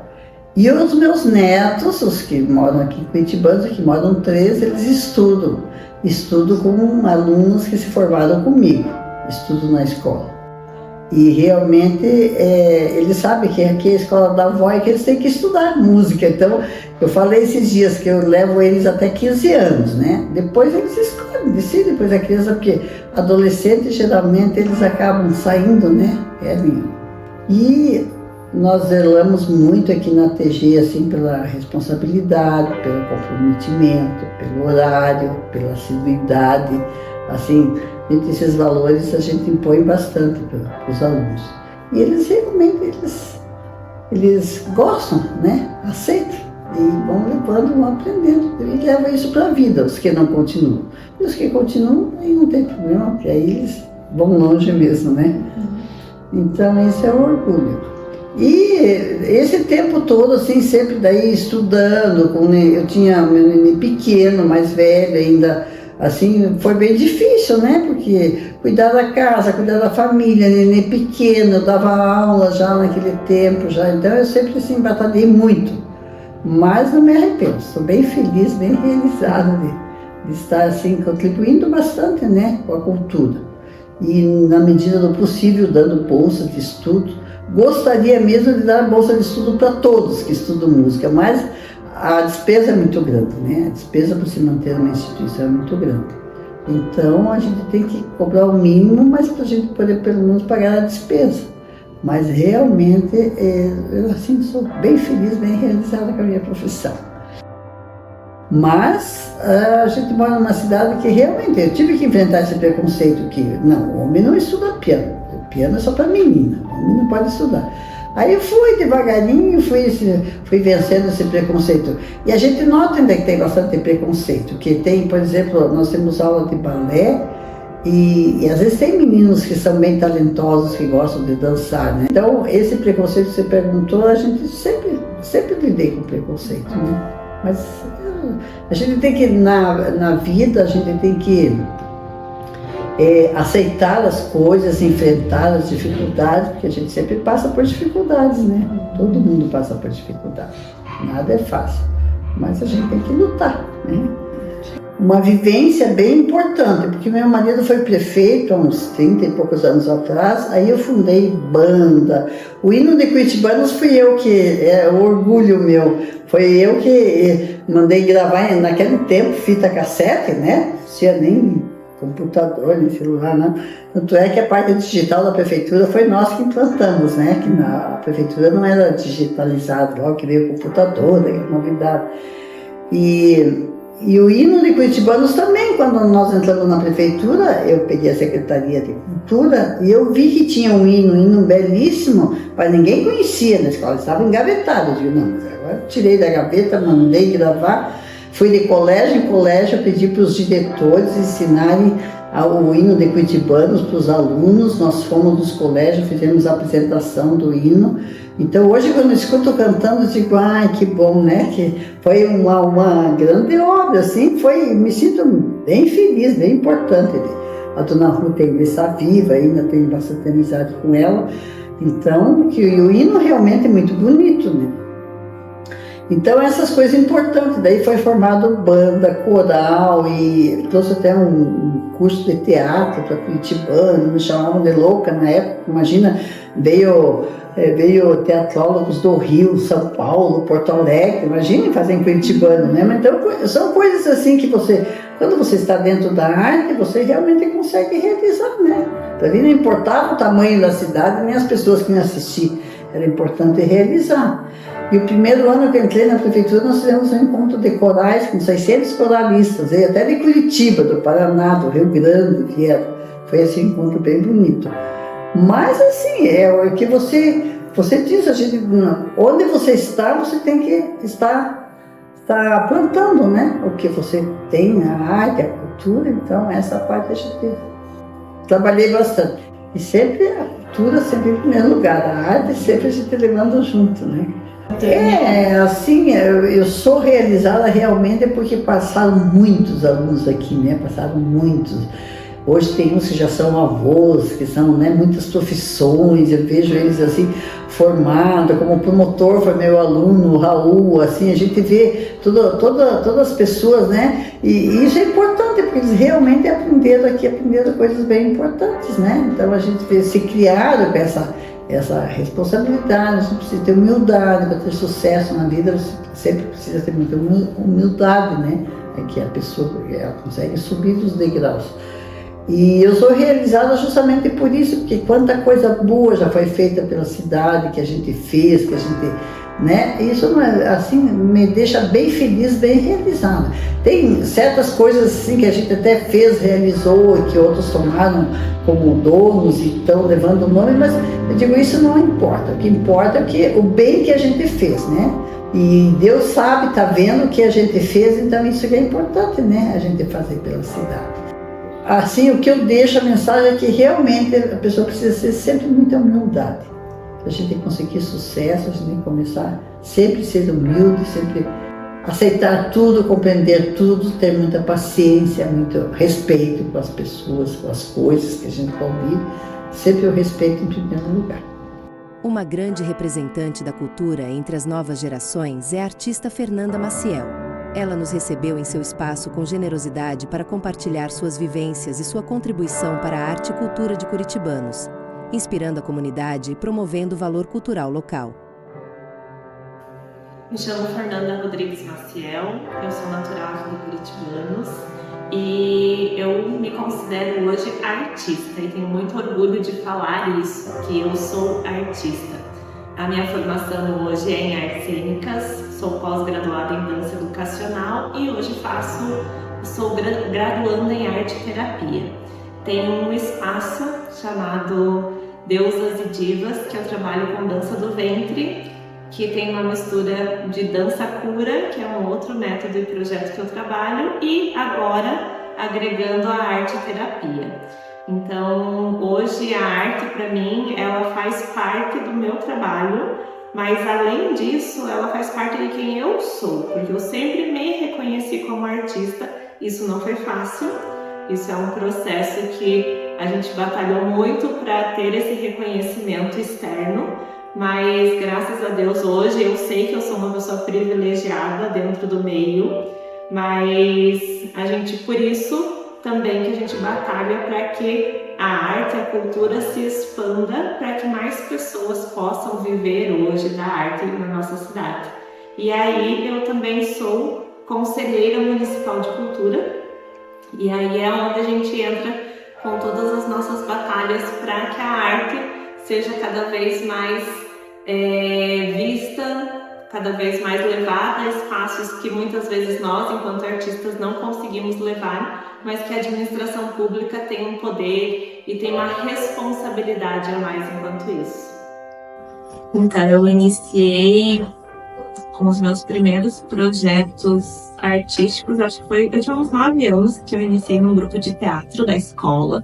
E os meus netos, os que moram aqui em Curitiba, que moram 3, eles estudam. Estudo com alunos que se formaram comigo, estudo na escola. E realmente eles sabem que aqui é a escola da avó e que eles têm que estudar música. Então, eu falei esses dias que eu levo eles até 15 anos, né? Depois eles escolhem, decidem depois da criança, porque adolescentes geralmente eles acabam saindo, né? E nós zelamos muito aqui na TG, assim, pela responsabilidade, pelo comprometimento, pelo horário, pela assiduidade, assim. Entre esses valores a gente impõe bastante para os alunos. E eles realmente, eles gostam, né? Aceitam. E vão levando, vão aprendendo. E levam isso para a vida, os que não continuam. E os que continuam, aí não tem problema, porque aí eles vão longe mesmo, né? Então esse é o orgulho. E esse tempo todo, assim, sempre daí estudando, eu tinha meu neném pequeno, mais velho ainda. Assim, foi bem difícil, né? Porque cuidar da casa, cuidar da família, neném pequeno, eu dava aula já naquele tempo, já, então eu sempre assim, batalhei muito, mas não me arrependo, estou bem feliz, bem realizada de estar assim, contribuindo bastante, né, com a cultura, e na medida do possível, dando bolsa de estudo. Gostaria mesmo de dar bolsa de estudo para todos que estudam música, mas a despesa é muito grande, né? A despesa para se manter uma instituição é muito grande. Então a gente tem que cobrar o mínimo, mas para a gente poder pelo menos pagar a despesa. Mas realmente, eu assim sou bem feliz, bem realizada com a minha profissão. Mas a gente mora numa cidade que realmente eu tive que enfrentar esse preconceito que não, o homem não estuda piano. O piano é só para menina, o homem não pode estudar. Aí eu fui devagarinho, fui vencendo esse preconceito. E a gente nota ainda que tem bastante preconceito, que tem, por exemplo, nós temos aula de balé e às vezes tem meninos que são bem talentosos, que gostam de dançar, né? Então, esse preconceito que você perguntou, a gente sempre lidei com preconceito, né? Mas a gente tem que, na vida, a gente tem que aceitar as coisas, enfrentar as dificuldades, porque a gente sempre passa por dificuldades, né? Todo mundo passa por dificuldades. Nada é fácil, mas a gente tem que lutar, né? Uma vivência bem importante, porque meu marido foi prefeito há uns 30 e poucos anos atrás, aí eu fundei banda. O hino de Curitibanos fui eu que, é o orgulho meu, foi eu que mandei gravar naquele tempo fita cassete, né? Não tinha nem computador, nem celular, não. Tanto é que a parte digital da prefeitura foi nós que implantamos, né? Que a prefeitura não era digitalizada, logo que veio o computador, daí novidade. E o hino de Curitibanos também, quando nós entramos na prefeitura, eu peguei a Secretaria de Cultura e eu vi que tinha um hino belíssimo, mas ninguém conhecia na escola, estava engavetado. Eu digo, não, agora tirei da gaveta, mandei gravar, fui de colégio em colégio, pedi para os diretores ensinarem o hino de Curitibanos para os alunos, nós fomos nos colégios, fizemos a apresentação do hino. Então hoje quando eu escuto cantando, eu digo, ai que bom, né, que foi uma grande obra, assim, me sinto bem feliz, bem importante. A dona Ruth ainda está viva, ainda tenho bastante amizade com ela, então o hino realmente é muito bonito, né. Então essas coisas importantes, daí foi formado banda, coral e trouxe até um curso de teatro para Curitibano, me chamavam de louca na época, imagina, veio teatrólogos do Rio, São Paulo, Porto Alegre, imagine fazer em Curitibano, né? Mas então são coisas assim que quando você está dentro da arte, você realmente consegue realizar, né? Para mim não importava o tamanho da cidade, nem as pessoas que me assistiam, era importante realizar. E o primeiro ano que eu entrei na prefeitura, nós fizemos um encontro de corais com 600 coralistas, veio até de Curitiba, do Paraná, do Rio Grande, que era. Foi esse encontro bem bonito. Mas assim, é o que você diz, onde você está, você tem que estar plantando, né? O que você tem, a arte, a cultura, então essa parte a gente trabalhei bastante. E sempre a cultura, sempre em primeiro lugar, a arte sempre a gente levando junto, né? Assim, eu sou realizada realmente porque passaram muitos alunos aqui, né? Passaram muitos. Hoje tem uns que já são avós, que são, né, muitas profissões, eu vejo eles assim, formados, como promotor foi meu aluno, o Raul, assim, a gente vê todas as pessoas, né, e isso é importante, porque eles realmente aprenderam coisas bem importantes, né, então a gente vê, se criaram com essa responsabilidade, a gente precisa ter humildade para ter sucesso na vida, você sempre precisa ter muita humildade, né, é que a pessoa consegue subir os degraus. E eu sou realizada justamente por isso, porque quanta coisa boa já foi feita pela cidade, que a gente fez, que a gente, né? Isso assim me deixa bem feliz, bem realizada. Tem certas coisas assim que a gente até fez, realizou, e que outros tomaram como donos e estão levando o nome, mas eu digo, isso não importa. O que importa é o bem que a gente fez, né? E Deus sabe, está vendo o que a gente fez, então isso é importante, né? A gente fazer pela cidade. Assim, o que eu deixo, a mensagem é que realmente a pessoa precisa ter sempre muita humildade. A gente tem que conseguir sucesso, a gente tem que começar sempre ser humilde, sempre aceitar tudo, compreender tudo, ter muita paciência, muito respeito com as pessoas, com as coisas que a gente convive, sempre o respeito em primeiro lugar. Uma grande representante da cultura entre as novas gerações é a artista Fernanda Maciel. Ela nos recebeu em seu espaço com generosidade para compartilhar suas vivências e sua contribuição para a arte e cultura de curitibanos, inspirando a comunidade e promovendo o valor cultural local. Me chamo Fernanda Rodrigues Maciel, eu sou natural aqui do Curitibanos e eu me considero hoje artista e tenho muito orgulho de falar isso, que eu sou artista. A minha formação hoje é em artes cênicas, sou pós-graduada em dança educacional e hoje sou graduanda em arte e terapia. Tenho um espaço chamado Deusas e Divas, que eu trabalho com dança do ventre, que tem uma mistura de dança-cura, que é um outro método e projeto que eu trabalho, e agora agregando a arte e terapia. Então, hoje a arte para mim, ela faz parte do meu trabalho, mas além disso, ela faz parte de quem eu sou, porque eu sempre me reconheci como artista. Isso não foi fácil, isso é um processo que a gente batalhou muito para ter esse reconhecimento externo, mas graças a Deus hoje eu sei que eu sou uma pessoa privilegiada dentro do meio, mas a gente, por isso também que a gente batalha para que a arte e a cultura se expanda para que mais pessoas possam viver hoje da arte na nossa cidade. E aí eu também sou conselheira municipal de cultura, e aí é onde a gente entra com todas as nossas batalhas para que a arte seja cada vez mais vista, cada vez mais levada a espaços que muitas vezes nós, enquanto artistas, não conseguimos levar, mas que a administração pública tem um poder e tem uma responsabilidade a mais enquanto isso. Então, eu iniciei com os meus primeiros projetos artísticos, acho que eu tinha uns 9 anos que eu iniciei num grupo de teatro da escola,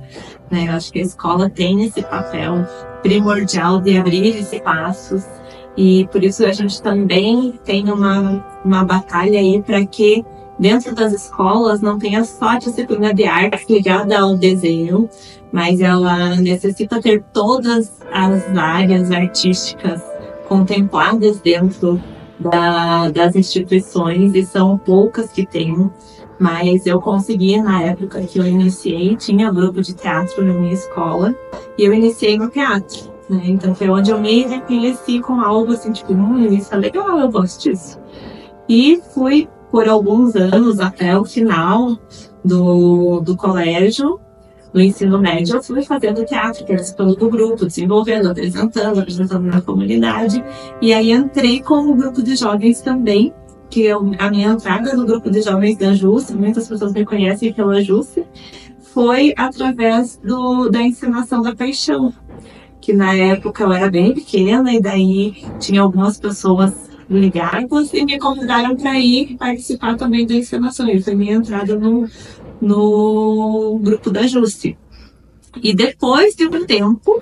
né? Eu acho que a escola tem esse papel primordial de abrir espaços e por isso a gente também tem uma batalha aí para que dentro das escolas não tenha só a disciplina de arte ligada ao desenho, mas ela necessita ter todas as áreas artísticas contempladas dentro das instituições, e são poucas que tem, mas eu consegui, na época que eu iniciei, tinha grupo de teatro na minha escola, e eu iniciei no teatro, né? Então foi onde eu me reconheci com algo assim, tipo, isso é legal, eu gosto disso. E fui por alguns anos, até o final do colégio, no ensino médio, eu fui fazendo teatro, participando do grupo, desenvolvendo, apresentando na comunidade. E aí entrei com o grupo de jovens também, que a minha entrada no grupo de jovens da JUSC, muitas pessoas me conhecem pela JUSC, foi através da encenação da Paixão, que na época eu era bem pequena e daí tinha algumas pessoas ligadas e me convidaram para ir participar também da encenação. E foi minha entrada no grupo da JUSC. E depois de um tempo,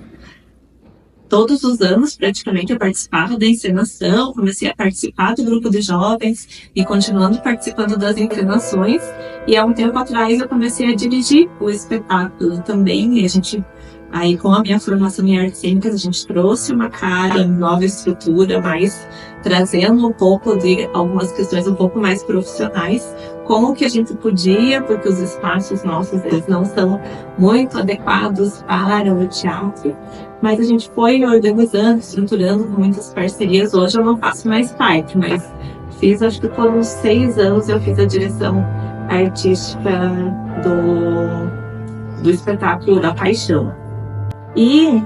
todos os anos praticamente eu participava da encenação, comecei a participar do grupo de jovens e continuando participando das encenações. E há um tempo atrás eu comecei a dirigir o espetáculo também, e a gente, aí com a minha formação em artes cênicas, a gente trouxe uma cara, nova estrutura, mas trazendo um pouco de algumas questões um pouco mais profissionais, como o que a gente podia, porque os espaços nossos eles não são muito adequados para o teatro, mas a gente foi organizando, estruturando com muitas parcerias. Hoje eu não faço mais parte, mas fiz, acho que por uns 6 anos eu fiz a direção artística do espetáculo da Paixão. E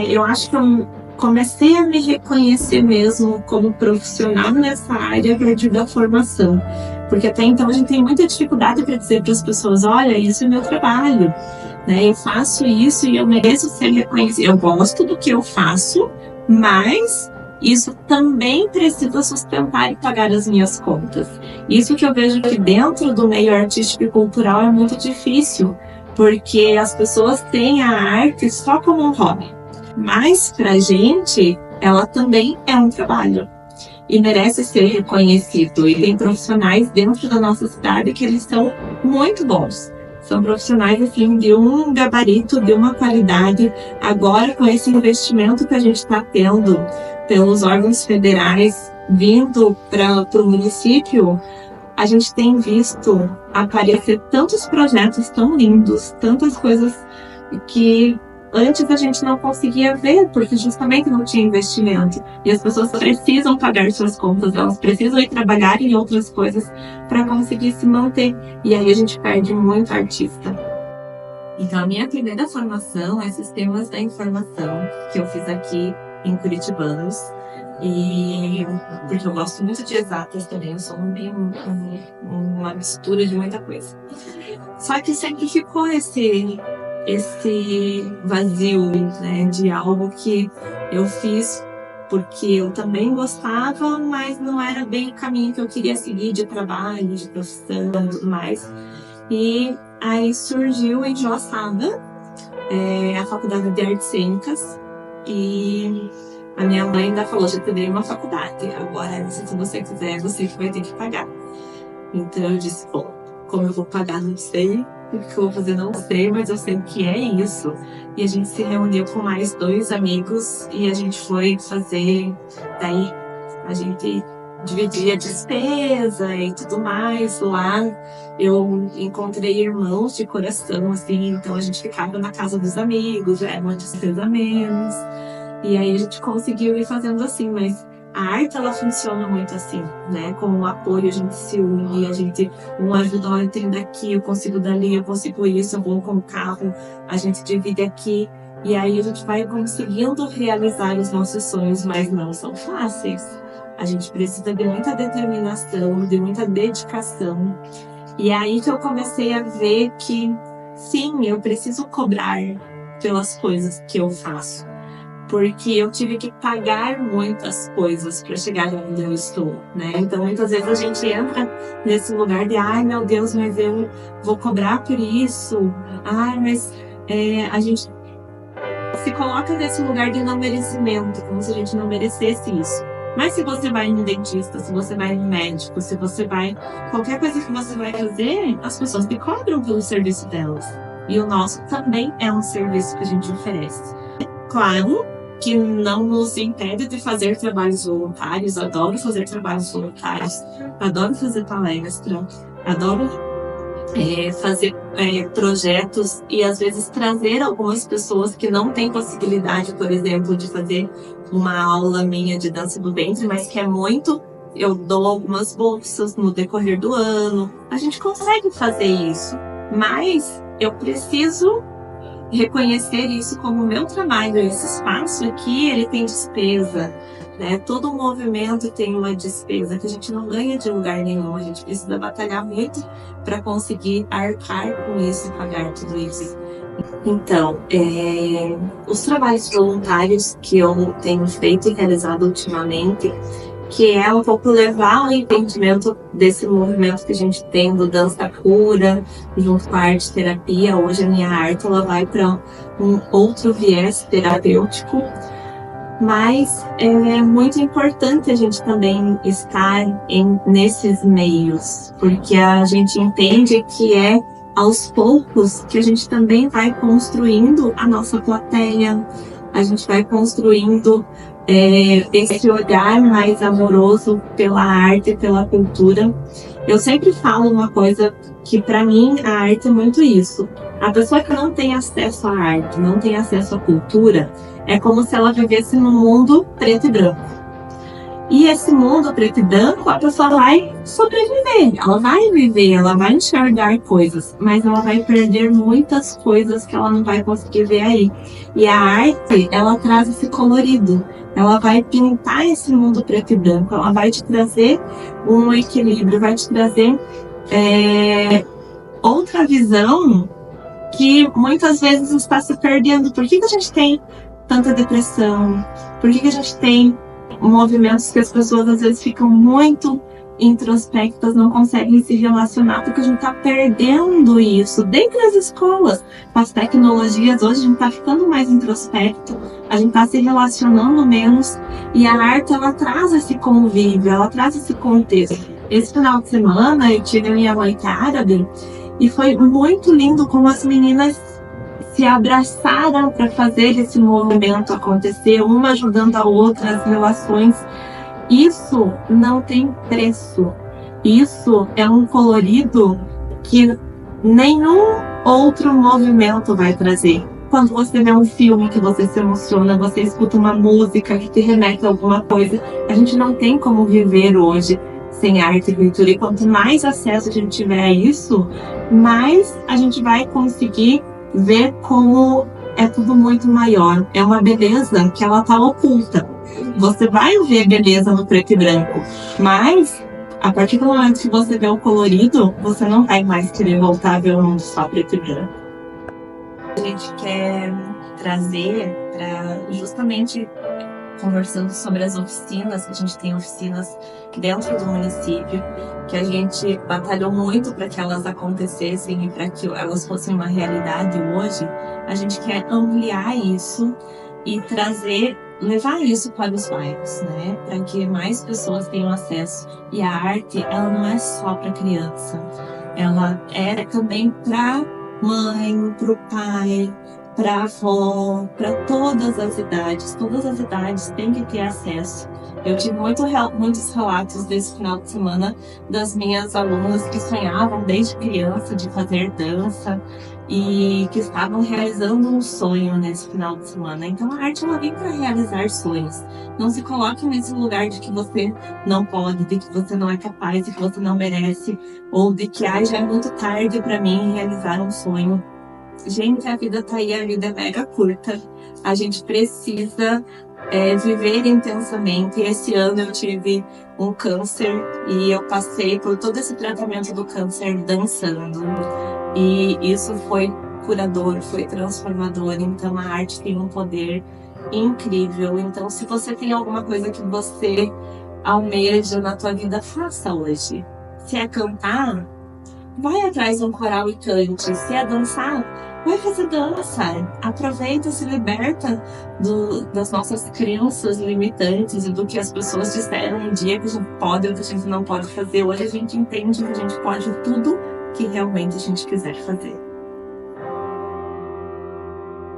eu acho que eu comecei a me reconhecer mesmo como profissional nessa área a partir da formação. Porque até então a gente tem muita dificuldade para dizer para as pessoas, olha, isso é meu trabalho, né? Eu faço isso e eu mereço ser reconhecido. Eu gosto do que eu faço, mas isso também precisa sustentar e pagar as minhas contas. Isso que eu vejo que dentro do meio artístico e cultural é muito difícil, porque as pessoas têm a arte só como um hobby. Mas pra gente, ela também é um trabalho. e merece ser reconhecido. E tem profissionais dentro da nossa cidade que eles são muito bons. São profissionais assim, de um gabarito, de uma qualidade. Agora, com esse investimento que a gente está tendo pelos órgãos federais vindo para o município, a gente tem visto aparecer tantos projetos tão lindos, tantas coisas que antes a gente não conseguia ver, porque justamente não tinha investimento. E as pessoas precisam pagar suas contas, elas precisam ir trabalhar em outras coisas para conseguir se manter. E aí a gente perde muito artista. Então a minha primeira formação é Sistemas da Informação, que eu fiz aqui em Curitibanos. E porque eu gosto muito de exatas também, eu sou uma mistura de muita coisa. Só que sempre ficou esse vazio, né, de algo que eu fiz porque eu também gostava, mas não era bem o caminho que eu queria seguir de trabalho, de profissão e tudo mais. E aí surgiu em Joaçaba a Faculdade de Artes Cênicas, e a minha mãe ainda falou: já te dei uma faculdade, agora se você quiser, você que vai ter que pagar. Então eu disse: bom, como eu vou pagar, não sei. O que eu vou fazer, não sei, mas eu sei que é isso. E a gente se reuniu com mais 2 amigos e a gente foi fazer. Daí a gente dividia a despesa e tudo mais. Lá eu encontrei irmãos de coração, assim, então a gente ficava na casa dos amigos, era uma despesa a menos. E aí a gente conseguiu ir fazendo assim, mas a arte, ela funciona muito assim, né? Com o apoio, a gente se une, a gente um ajuda, eu entendo aqui, eu consigo dali, eu consigo isso, eu vou com o carro, a gente divide aqui. E aí a gente vai conseguindo realizar os nossos sonhos, mas não são fáceis. A gente precisa de muita determinação, de muita dedicação. E é aí que eu comecei a ver que, sim, eu preciso cobrar pelas coisas que eu faço. Porque eu tive que pagar muitas coisas para chegar onde eu estou, né? Então, muitas vezes a gente entra nesse lugar de: ai, meu Deus, mas eu vou cobrar por isso. Ai, mas a gente se coloca nesse lugar de não merecimento, como se a gente não merecesse isso. Mas se você vai no dentista, se você vai no médico, se você vai... qualquer coisa que você vai fazer, as pessoas te cobram pelo serviço delas. E o nosso também é um serviço que a gente oferece. Claro que não nos impede de fazer trabalhos voluntários. Adoro fazer trabalhos voluntários, adoro fazer palestra, adoro fazer projetos e às vezes trazer algumas pessoas que não têm possibilidade, por exemplo, de fazer uma aula minha de dança do ventre, mas que é muito... eu dou algumas bolsas no decorrer do ano. A gente consegue fazer isso, mas eu preciso reconhecer isso como meu trabalho. Esse espaço aqui, ele tem despesa, né? Todo movimento tem uma despesa que a gente não ganha de lugar nenhum. A gente precisa batalhar muito para conseguir arcar com isso e pagar tudo isso. Então, os trabalhos voluntários que eu tenho feito e realizado ultimamente, que é um pouco levar o entendimento desse movimento que a gente tem do dança cura, junto com a arte terapia. Hoje a minha arte, ela vai para um outro viés terapêutico, mas é muito importante a gente também estar nesses meios, porque a gente entende que é aos poucos que a gente também vai construindo a nossa plateia, a gente vai construindo esse olhar mais amoroso pela arte e pela cultura. Eu sempre falo uma coisa que para mim a arte é muito isso. A pessoa que não tem acesso à arte, não tem acesso à cultura, é como se ela vivesse num mundo preto e branco. E esse mundo preto e branco, a pessoa vai sobreviver, ela vai viver, ela vai enxergar coisas, mas ela vai perder muitas coisas que ela não vai conseguir ver aí. E a arte, ela traz esse colorido, ela vai pintar esse mundo preto e branco, ela vai te trazer um equilíbrio, vai te trazer outra visão que muitas vezes está se perdendo. Por que a gente tem tanta depressão? Por que a gente tem movimentos que as pessoas às vezes ficam muito introspectas não conseguem se relacionar, porque a gente está perdendo isso dentro das escolas. Com as tecnologias, hoje a gente está ficando mais introspecto, a gente está se relacionando menos, e a arte, ela traz esse convívio, ela traz esse contexto. Esse final de semana eu tive a minha mãe árabe, e foi muito lindo como as meninas se abraçaram para fazer esse movimento acontecer, uma ajudando a outra, as relações. Isso não tem preço. Isso é um colorido que nenhum outro movimento vai trazer. Quando você vê um filme que você se emociona, você escuta uma música que te remete a alguma coisa, a gente não tem como viver hoje sem arte e cultura. E quanto mais acesso a gente tiver a isso, mais a gente vai conseguir ver como é tudo muito maior. É uma beleza que ela tá oculta. Você vai ver beleza no preto e branco, mas a partir do momento que você vê o colorido, você não vai mais querer voltar a ver o mundo só preto e branco. A gente quer trazer para justamente conversando sobre as oficinas, que a gente tem oficinas dentro do município, que a gente batalhou muito para que elas acontecessem e para que elas fossem uma realidade hoje. A gente quer ampliar isso e levar isso para os bairros, né? Para que mais pessoas tenham acesso. E a arte, ela não é só para criança, ela é também para mãe, para o pai, para a avó, para todas as idades. Todas as idades têm que ter acesso. Eu tive muitos relatos desse final de semana das minhas alunas que sonhavam desde criança de fazer dança e que estavam realizando um sonho nesse final de semana. Então a arte, ela vem para realizar sonhos. Não se coloque nesse lugar de que você não pode, de que você não é capaz, de que você não merece, ou de que já é muito tarde para mim realizar um sonho. Gente, a vida tá aí, a vida é mega curta. A gente precisa viver intensamente. Esse ano eu tive um câncer e eu passei por todo esse tratamento do câncer dançando. E isso foi curador, foi transformador. Então a arte tem um poder incrível. Então, se você tem alguma coisa que você almeja na tua vida, faça hoje. Se é cantar, vai atrás de um coral e cante. Se é dançar, vai fazer dança. Aproveita, se liberta das nossas crenças limitantes e do que as pessoas disseram um dia que a gente pode ou que a gente não pode fazer. Hoje a gente entende que a gente pode tudo que realmente a gente quiser fazer.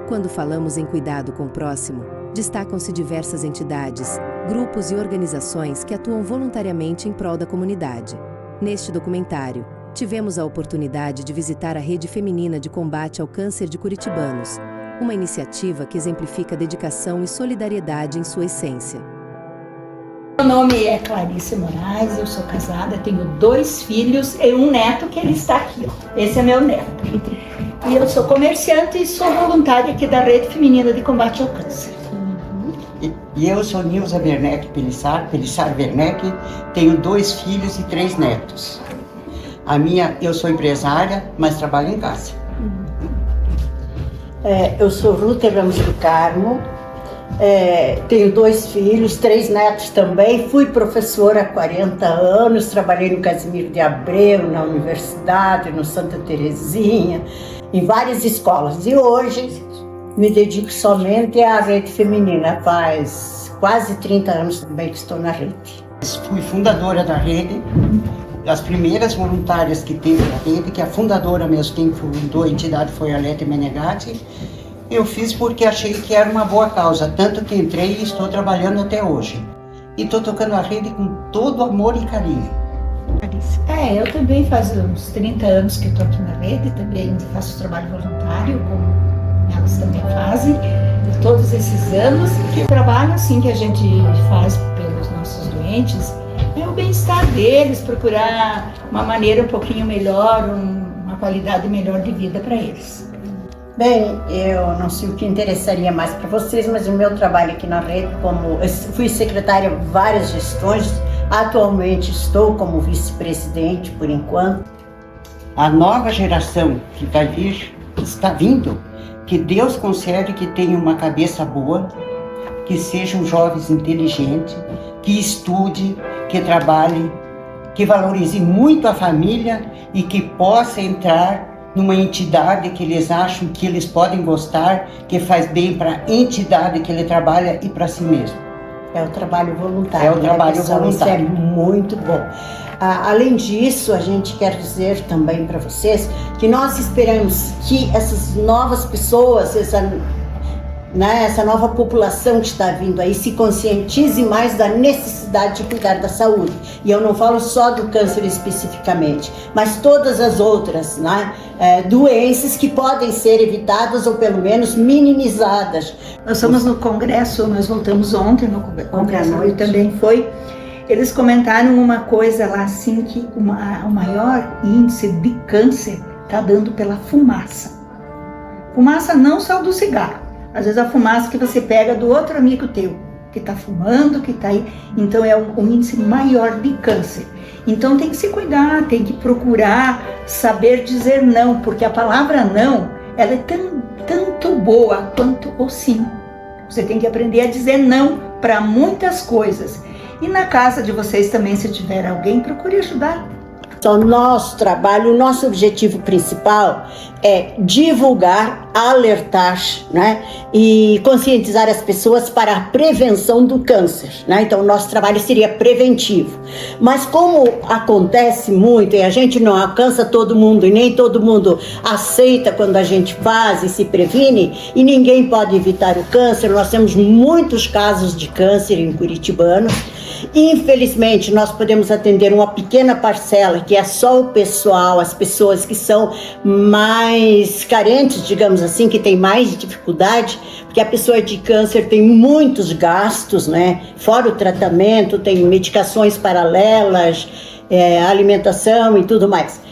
Quando falamos em cuidado com o próximo, destacam-se diversas entidades, grupos e organizações que atuam voluntariamente em prol da comunidade. Neste documentário, tivemos a oportunidade de visitar a Rede Feminina de Combate ao Câncer de Curitibanos, uma iniciativa que exemplifica dedicação e solidariedade em sua essência. Meu nome é Clarice Moraes, eu sou casada, tenho 2 filhos e um neto que ele está aqui, ó. Esse é meu neto. E eu sou comerciante e sou voluntária aqui da Rede Feminina de Combate ao Câncer. E eu sou Nilza Werneck Pelissar Werneck, tenho 2 filhos e 3 netos. Eu sou empresária, mas trabalho em casa. Eu sou Ruta Ramos do Carmo, tenho 2 filhos, 3 netos também. Fui professora há 40 anos, trabalhei no Casimiro de Abreu, na universidade, no Santa Terezinha, em várias escolas. E hoje me dedico somente à Rede Feminina. Faz quase 30 anos também que estou na rede. Fui fundadora da rede. As primeiras voluntárias que teve na rede, que a fundadora mesmo, quem fundou a entidade foi a Lete Menegatti, eu fiz porque achei que era uma boa causa, tanto que entrei e estou trabalhando até hoje. E estou tocando a rede com todo amor e carinho. Eu também faço uns 30 anos que estou aqui na rede, também faço trabalho voluntário, como elas também fazem, todos esses anos. O trabalho assim que a gente faz pelos nossos doentes é o bem-estar deles, procurar uma maneira um pouquinho melhor, uma qualidade melhor de vida para eles. Bem, eu não sei o que interessaria mais para vocês, mas o meu trabalho aqui na rede, como eu fui secretária de várias gestões, atualmente estou como vice-presidente por enquanto. A nova geração que vai vir, está vindo, que Deus concede que tenha uma cabeça boa, que sejam jovens inteligentes, que estude, que trabalhe, que valorize muito a família e que possa entrar numa entidade que eles acham que eles podem gostar, que faz bem para a entidade que ele trabalha e para si mesmo. É o trabalho voluntário. É o trabalho voluntário. Isso é muito bom. Além disso, a gente quer dizer também para vocês que nós esperamos que essas novas pessoas, essa nova população que está vindo aí se conscientize mais da necessidade de cuidar da saúde. E eu não falo só do câncer especificamente, mas todas as outras doenças que podem ser evitadas ou pelo menos minimizadas. Nós estamos no congresso, nós voltamos ontem no congresso, e também foi. Eles comentaram uma coisa lá assim, que o maior índice de câncer está dando pela fumaça. Fumaça não só do cigarro, às vezes a fumaça que você pega do outro amigo teu, que está fumando, que está aí, então é um índice maior de câncer. Então tem que se cuidar, tem que procurar saber dizer não, porque a palavra não, ela é tanto boa quanto o sim. Você tem que aprender a dizer não para muitas coisas. E na casa de vocês também, se tiver alguém, procure ajudar. Então, nosso trabalho, o nosso objetivo principal é divulgar, alertar, e conscientizar as pessoas para a prevenção do câncer, Então, o nosso trabalho seria preventivo. Mas como acontece muito e a gente não alcança todo mundo e nem todo mundo aceita quando a gente faz e se previne, e ninguém pode evitar o câncer, nós temos muitos casos de câncer em curitibanos. Infelizmente, nós podemos atender uma pequena parcela, que é só o pessoal, as pessoas que são mais carentes, digamos assim, que tem mais dificuldade, porque a pessoa de câncer tem muitos gastos, Fora o tratamento, tem medicações paralelas, alimentação e tudo mais.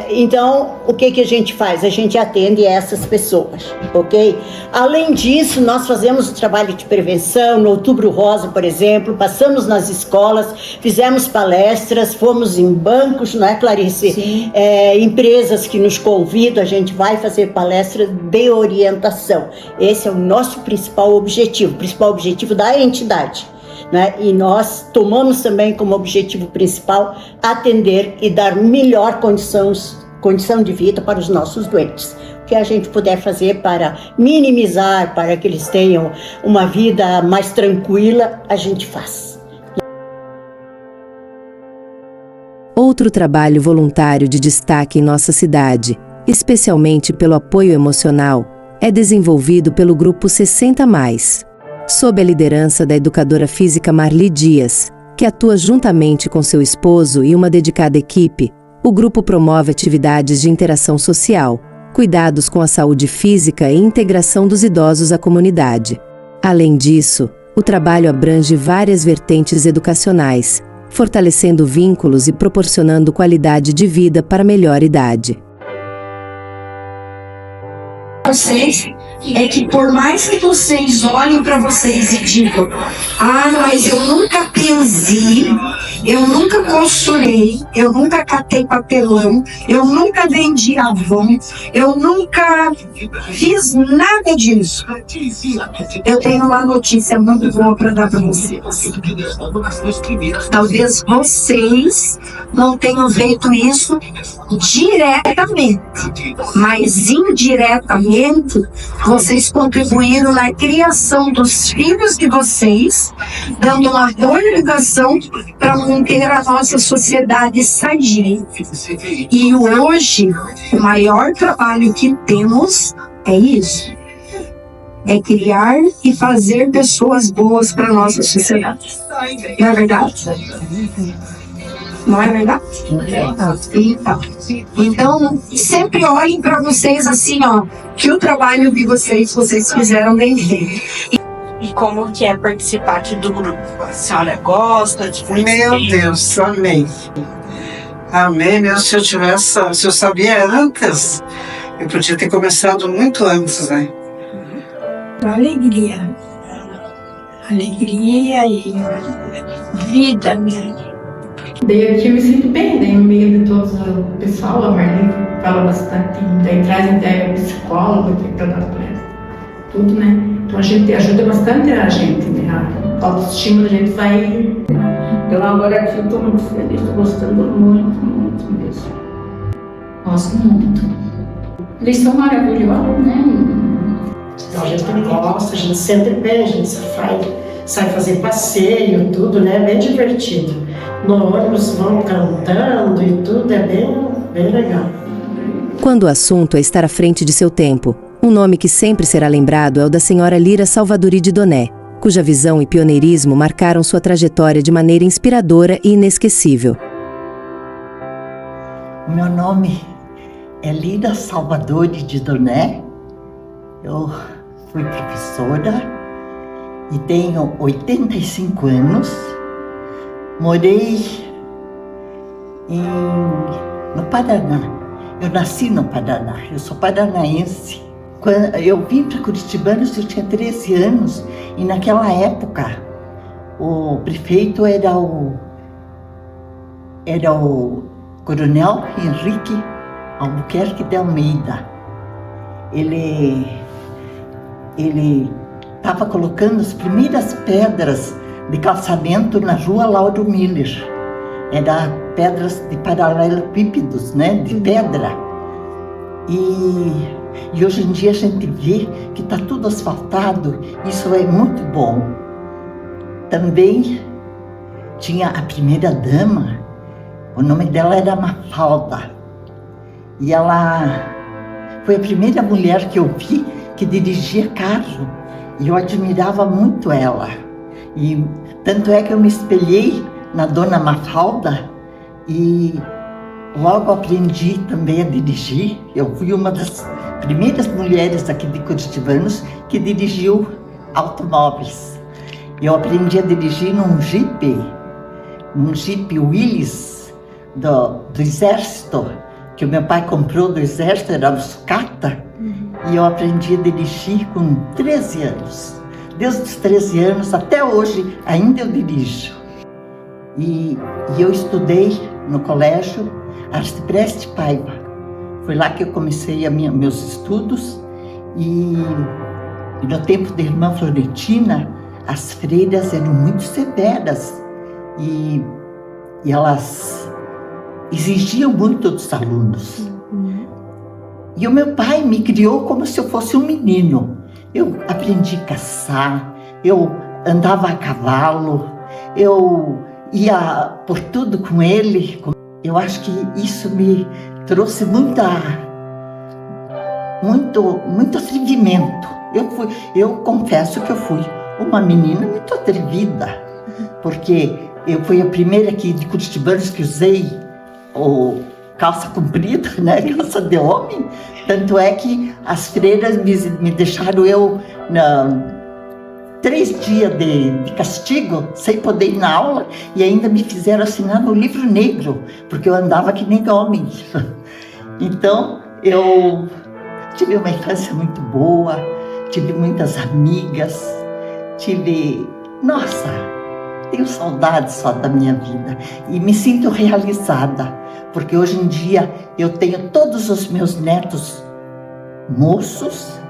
Então, o que a gente faz? A gente atende essas pessoas, ok? Além disso, nós fazemos o trabalho de prevenção. No Outubro Rosa, por exemplo, passamos nas escolas, fizemos palestras, fomos em bancos, não é, Clarice? Empresas que nos convidam, a gente vai fazer palestras de orientação. Esse é o nosso principal objetivo da entidade. E nós tomamos também como objetivo principal atender e dar melhor condição de vida para os nossos doentes. O que a gente puder fazer para minimizar, para que eles tenham uma vida mais tranquila, a gente faz. Outro trabalho voluntário de destaque em nossa cidade, especialmente pelo apoio emocional, é desenvolvido pelo Grupo 60+. Sob a liderança da educadora física Marli Dias, que atua juntamente com seu esposo e uma dedicada equipe, o grupo promove atividades de interação social, cuidados com a saúde física e integração dos idosos à comunidade. Além disso, o trabalho abrange várias vertentes educacionais, fortalecendo vínculos e proporcionando qualidade de vida para melhor idade. Vocês é que por mais que vocês olhem para vocês e digam: mas eu nunca pensei, eu nunca costurei, eu nunca catei papelão, eu nunca vendi Avon, eu nunca fiz nada disso. Eu tenho uma notícia muito boa para dar para vocês. Talvez vocês não tenham feito isso diretamente, mas indiretamente vocês contribuíram na criação dos filhos de vocês, dando uma boa educação para manter a nossa sociedade sadia. E hoje, o maior trabalho que temos é isso. É criar e fazer pessoas boas para a nossa sociedade. Não é verdade? Não é verdade? Então, sempre olhem para vocês assim, que o trabalho de vocês fizeram bem feito. E como que é participar aqui do grupo? A senhora gosta de participar? Meu Deus, amei. Amei, se eu sabia antes, eu podia ter começado muito antes, Alegria e vida mesmo. Daí aqui eu me sinto bem, no meio de todo o pessoal, a Marli fala bastante, daí traz até psicólogo, tem que tratar tudo, Então a gente ajuda bastante a gente, A autoestima da gente vai Então agora aqui eu estou muito feliz, estou gostando muito, muito mesmo. Gosto muito. Eles são maravilhosos, né? Então, a gente gosta, a gente senta em pé, a gente sai fazer passeio, tudo, né? Bem divertido. No ônibus vão cantando e tudo, é bem legal. Quando o assunto é estar à frente de seu tempo, um nome que sempre será lembrado é o da senhora Lira Salvadori de Doné, cuja visão e pioneirismo marcaram sua trajetória de maneira inspiradora e inesquecível. Meu nome é Lira Salvadori de Doné. Eu fui professora e tenho 85 anos. Morei no Paraná. Eu nasci no Paraná, eu sou paranaense. Quando eu vim para Curitibanos, eu tinha 13 anos e naquela época o prefeito era o Coronel Henrique Albuquerque de Almeida. Ele estava colocando as primeiras pedras de calçamento na rua Lauro Miller. Era pedras de paralelepípedos, né, de pedra. E hoje em dia a gente vê que está tudo asfaltado, isso é muito bom. Também tinha a primeira dama, o nome dela era Mafalda. E ela foi a primeira mulher que eu vi que dirigia carro. E eu admirava muito ela. E tanto é que eu me espelhei na dona Mafalda e logo aprendi também a dirigir. Eu fui uma das primeiras mulheres aqui de Curitibanos que dirigiu automóveis. Eu aprendi a dirigir num Jeep Willys do Exército, que o meu pai comprou do Exército, era um sucata, e eu aprendi a dirigir com 13 anos. Desde os 13 anos até hoje ainda eu dirijo. E eu estudei no colégio Arcipreste Paiva. Foi lá que eu comecei meus estudos e no tempo da irmã Florentina, as freiras eram muito severas e elas exigiam muito dos alunos. E o meu pai me criou como se eu fosse um menino. Eu aprendi a caçar, eu andava a cavalo, eu ia por tudo com ele. Eu acho que isso me trouxe muito atrevimento. Eu confesso que eu fui uma menina muito atrevida, porque eu fui a primeira aqui de Curitibanos que usei calça comprida, né, calça de homem. Tanto é que as freiras me deixaram 3 dias de castigo, sem poder ir na aula, e ainda me fizeram assinar no livro negro, porque eu andava que nem homem. Então, eu tive uma infância muito boa, tive muitas amigas, tenho saudades só da minha vida, e me sinto realizada, porque hoje em dia eu tenho todos os meus netos moças,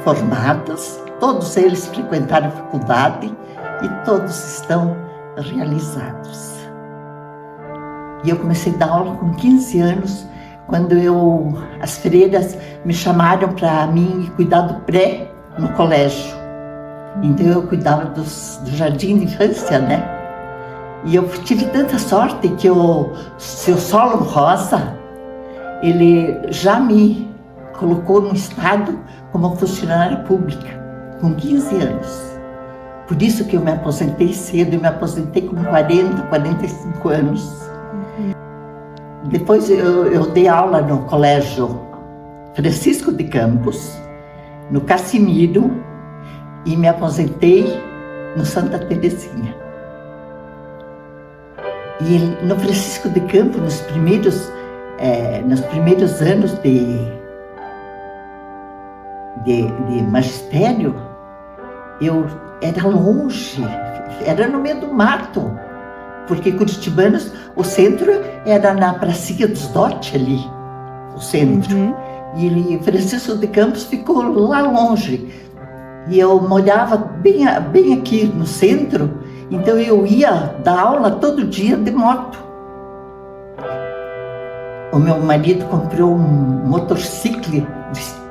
formados, todos eles frequentaram a faculdade e todos estão realizados. E eu comecei a dar aula com 15 anos, quando as freiras me chamaram para mim cuidar do pré no colégio. Então eu cuidava do jardim de infância, né? E eu tive tanta sorte que o seu Solon Rosa, ele já me colocou no estado como funcionária pública, com 15 anos. Por isso que eu me aposentei cedo, eu me aposentei com 45 anos. Depois eu dei aula no Colégio Francisco de Campos, no Cassimiro, e me aposentei no Santa Terezinha. E no Francisco de Campos, nos primeiros anos de magistério, eu era longe, era no meio do mato, porque Curitibanos, o centro era na Pracinha dos Dote ali, o centro. E Francisco de Campos ficou lá longe. E eu morava bem aqui no centro, Então eu ia dar aula todo dia de moto. O meu marido comprou um motociclo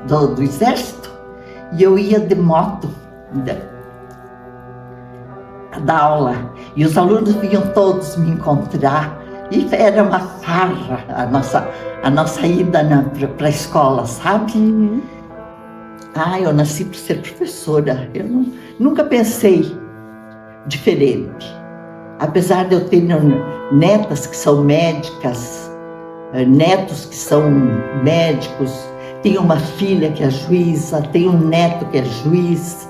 do exército e eu ia de moto dar aula. E os alunos vinham todos me encontrar e era uma farra a nossa ida para a escola, sabe? Eu nasci para ser professora. Eu nunca pensei diferente. Apesar de eu ter netas que são médicas, netos que são médicos, tenho uma filha que é juíza, tenho um neto que é juiz,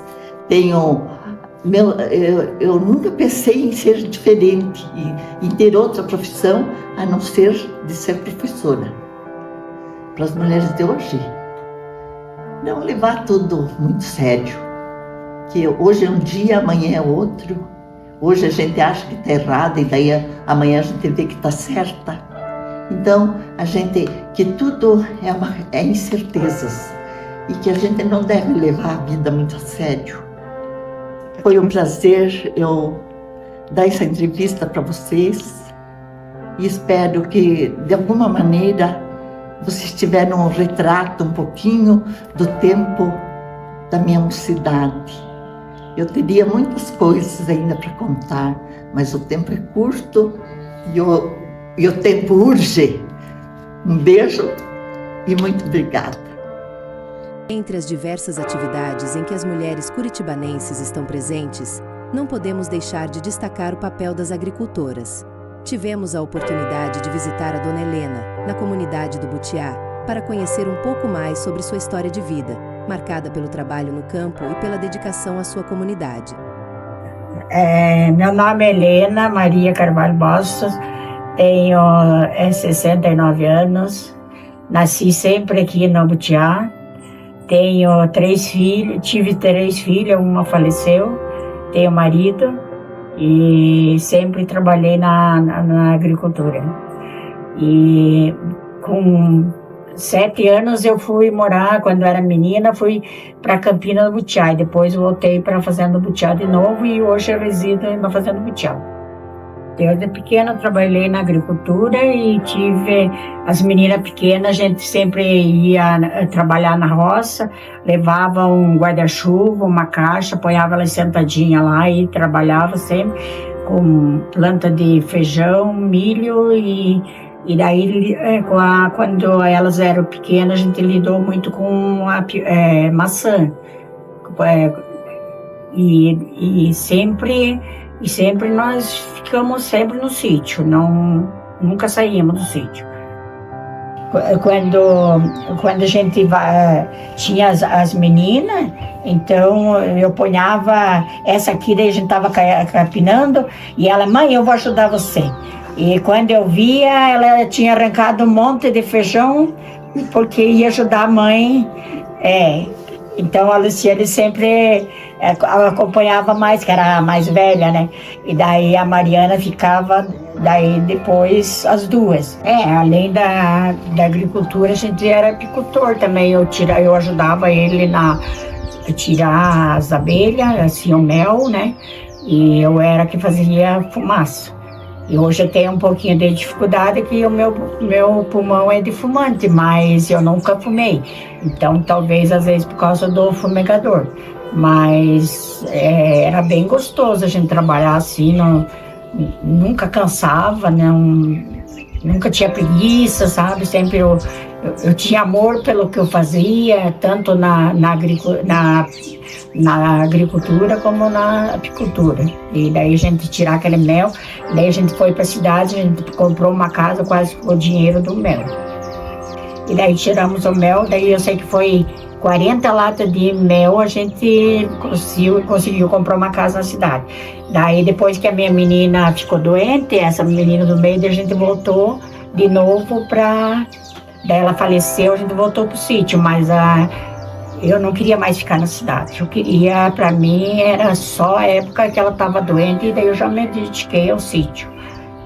eu nunca pensei em ser diferente e em ter outra profissão a não ser de ser professora. Para as mulheres de hoje, não levar tudo muito sério, que hoje é um dia, amanhã é outro. Hoje a gente acha que está errada e daí amanhã a gente vê que está certa. Então, que tudo é incertezas e que a gente não deve levar a vida muito a sério. Foi um prazer eu dar essa entrevista para vocês e espero que, de alguma maneira, vocês tiveram um retrato um pouquinho do tempo da minha mocidade. Eu teria muitas coisas ainda para contar, mas o tempo é curto e o tempo urge. Um beijo e muito obrigada. Entre as diversas atividades em que as mulheres curitibanenses estão presentes, não podemos deixar de destacar o papel das agricultoras. Tivemos a oportunidade de visitar a Dona Helena, na comunidade do Butiá, para conhecer um pouco mais sobre sua história de vida, marcada pelo trabalho no campo e pela dedicação à sua comunidade. Meu nome é Helena Maria Carvalho Bastos, tenho 69 anos, nasci sempre aqui no Butiá, tenho 3 filhos, tive 3 filhas, uma faleceu, tenho marido e sempre trabalhei na agricultura. E com 7 anos eu fui morar, quando era menina, fui para Campina do Butiá e depois voltei para a Fazenda do Butiá de novo e hoje eu resido na Fazenda do Butiá. Desde pequena trabalhei na agricultura e tive as meninas pequenas, a gente sempre ia trabalhar na roça, levava um guarda-chuva, uma caixa, apoiava elas sentadinha lá e trabalhava sempre com planta de feijão, milho e daí quando elas eram pequenas a gente lidou muito com maçã e sempre nós ficamos sempre no sítio, nunca saímos do sítio. Quando a gente tinha as meninas, então eu ponhava essa aqui, daí a gente estava capinando, e ela, mãe, eu vou ajudar você. E quando eu via, ela tinha arrancado um monte de feijão, porque ia ajudar a mãe. Então a Luciane sempre acompanhava mais, que era a mais velha, né? E daí a Mariana ficava, daí depois as duas. Além da agricultura, a gente era apicultor também. Eu ajudava ele a tirar as abelhas, assim, o mel, né? E eu era que fazia fumaça. E hoje eu tenho um pouquinho de dificuldade que o meu pulmão é de fumante, mas eu nunca fumei. Então, talvez, às vezes, por causa do fumegador. Mas era bem gostoso a gente trabalhar assim, nunca cansava, nunca tinha preguiça, sabe? Sempre eu tinha amor pelo que eu fazia, tanto na agricultura como na apicultura. E daí a gente tirar aquele mel, daí a gente foi para a cidade, a gente comprou uma casa quase com o dinheiro do mel. E daí tiramos o mel, daí eu sei que foi 40 latas de mel, a gente conseguiu comprar uma casa na cidade. Daí depois que a minha menina ficou doente, essa menina do meio, a gente voltou de novo daí ela faleceu, a gente voltou pro sítio, mas eu não queria mais ficar na cidade. Eu queria, para mim, era só a época que ela estava doente e daí eu já me dediquei ao sítio.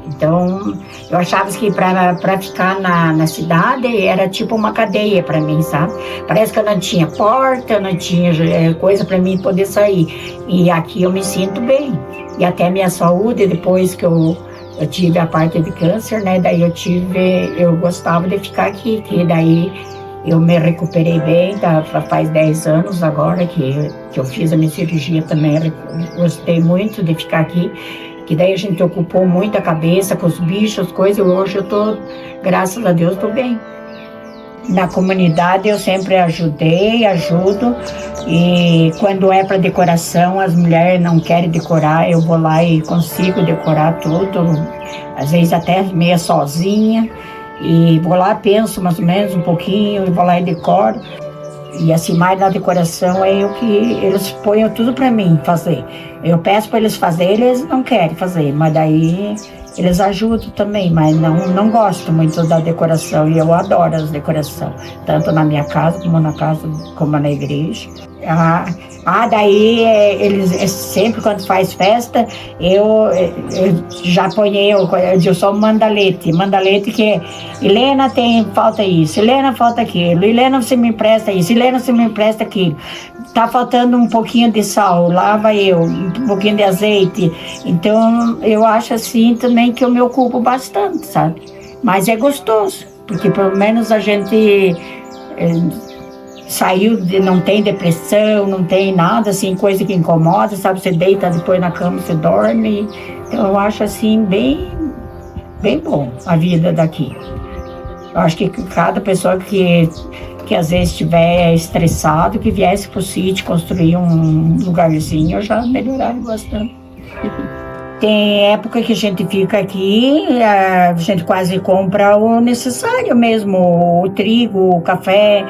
Então, eu achava que para ficar na cidade era tipo uma cadeia para mim, sabe? Parece que eu não tinha porta, não tinha coisa para mim poder sair. E aqui eu me sinto bem. E até minha saúde, depois que eu tive a parte de câncer, né? Daí eu gostava de ficar aqui, que daí eu me recuperei bem, tá? Faz 10 anos agora que eu fiz a minha cirurgia também, gostei muito de ficar aqui, que daí a gente ocupou muito a cabeça com os bichos, coisas, e hoje eu tô, graças a Deus, tô bem. Na comunidade eu sempre ajudei, ajudo, e quando é para decoração, as mulheres não querem decorar, eu vou lá e consigo decorar tudo, às vezes até meia sozinha, e vou lá, penso mais ou menos um pouquinho, e vou lá e decoro. E assim, mais na decoração é eu que eles põem tudo para mim fazer. Eu peço para eles fazerem, eles não querem fazer, mas daí eles ajudam também, mas não gosto muito da decoração, e eu adoro as decorações, tanto na minha casa como na igreja. Daí eles sempre quando faz festa, eu já ponho eu sou mandalete que é, Helena falta isso, Helena falta aquilo, Helena você me empresta isso, Helena você me empresta aquilo. Tá faltando um pouquinho de sal, lá vai eu, um pouquinho de azeite. Então eu acho assim também que eu me ocupo bastante, sabe? Mas é gostoso, porque pelo menos a gente saiu, não tem depressão, não tem nada assim, coisa que incomoda, sabe? Você deita depois na cama, você dorme. Então eu acho assim bem bom a vida daqui. Eu acho que cada pessoa que às vezes estiver estressado, que viesse pro sítio construir um lugarzinho, eu já melhoraria bastante. Tem época que a gente fica aqui, a gente quase compra o necessário mesmo, o trigo, o café,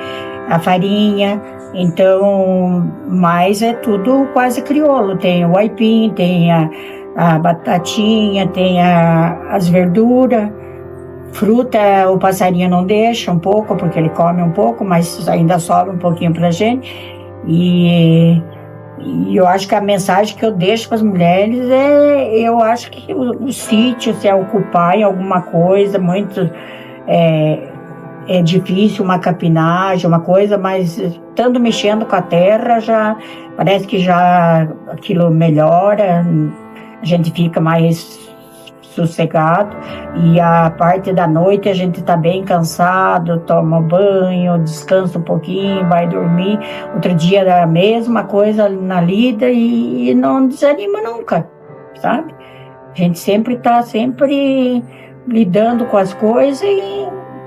a farinha, então, mas é tudo quase crioulo, tem o aipim, tem a batatinha, tem as verduras, fruta o passarinho não deixa um pouco, porque ele come um pouco, mas ainda sobra um pouquinho pra gente, e eu acho que a mensagem que eu deixo para as mulheres eu acho que o sítio, se é ocupar em alguma coisa, muito é difícil, uma capinagem, uma coisa, mas estando mexendo com a terra, já parece que já aquilo melhora, a gente fica mais sossegado, e a parte da noite a gente está bem cansado, toma banho, descansa um pouquinho, vai dormir, outro dia é a mesma coisa na lida e não desanima nunca, sabe? A gente sempre está lidando com as coisas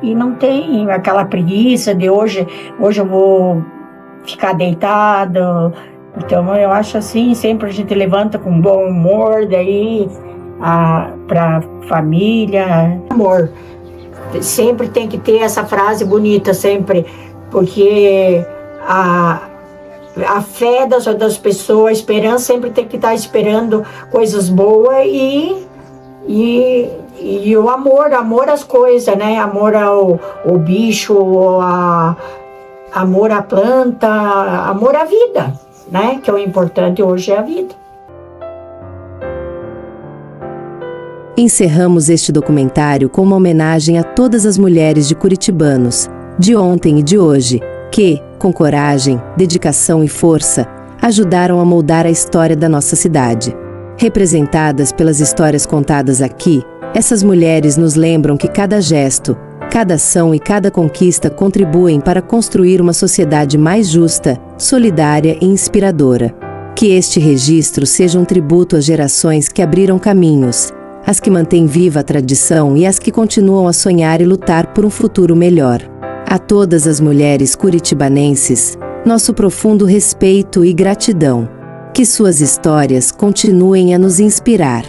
e não tem aquela preguiça de hoje eu vou ficar deitado. Então eu acho assim, sempre a gente levanta com bom humor, daí para família. Amor, sempre tem que ter essa frase bonita, sempre, porque a fé das pessoas, a esperança sempre tem que estar esperando coisas boas e o amor às coisas, né? Amor ao bicho, amor à planta, amor à vida, né? Que é o importante hoje é a vida. Encerramos este documentário com uma homenagem a todas as mulheres de Curitibanos, de ontem e de hoje, que, com coragem, dedicação e força, ajudaram a moldar a história da nossa cidade. Representadas pelas histórias contadas aqui, essas mulheres nos lembram que cada gesto, cada ação e cada conquista contribuem para construir uma sociedade mais justa, solidária e inspiradora. Que este registro seja um tributo às gerações que abriram caminhos, as que mantêm viva a tradição e as que continuam a sonhar e lutar por um futuro melhor. A todas as mulheres curitibanenses, nosso profundo respeito e gratidão. Que suas histórias continuem a nos inspirar.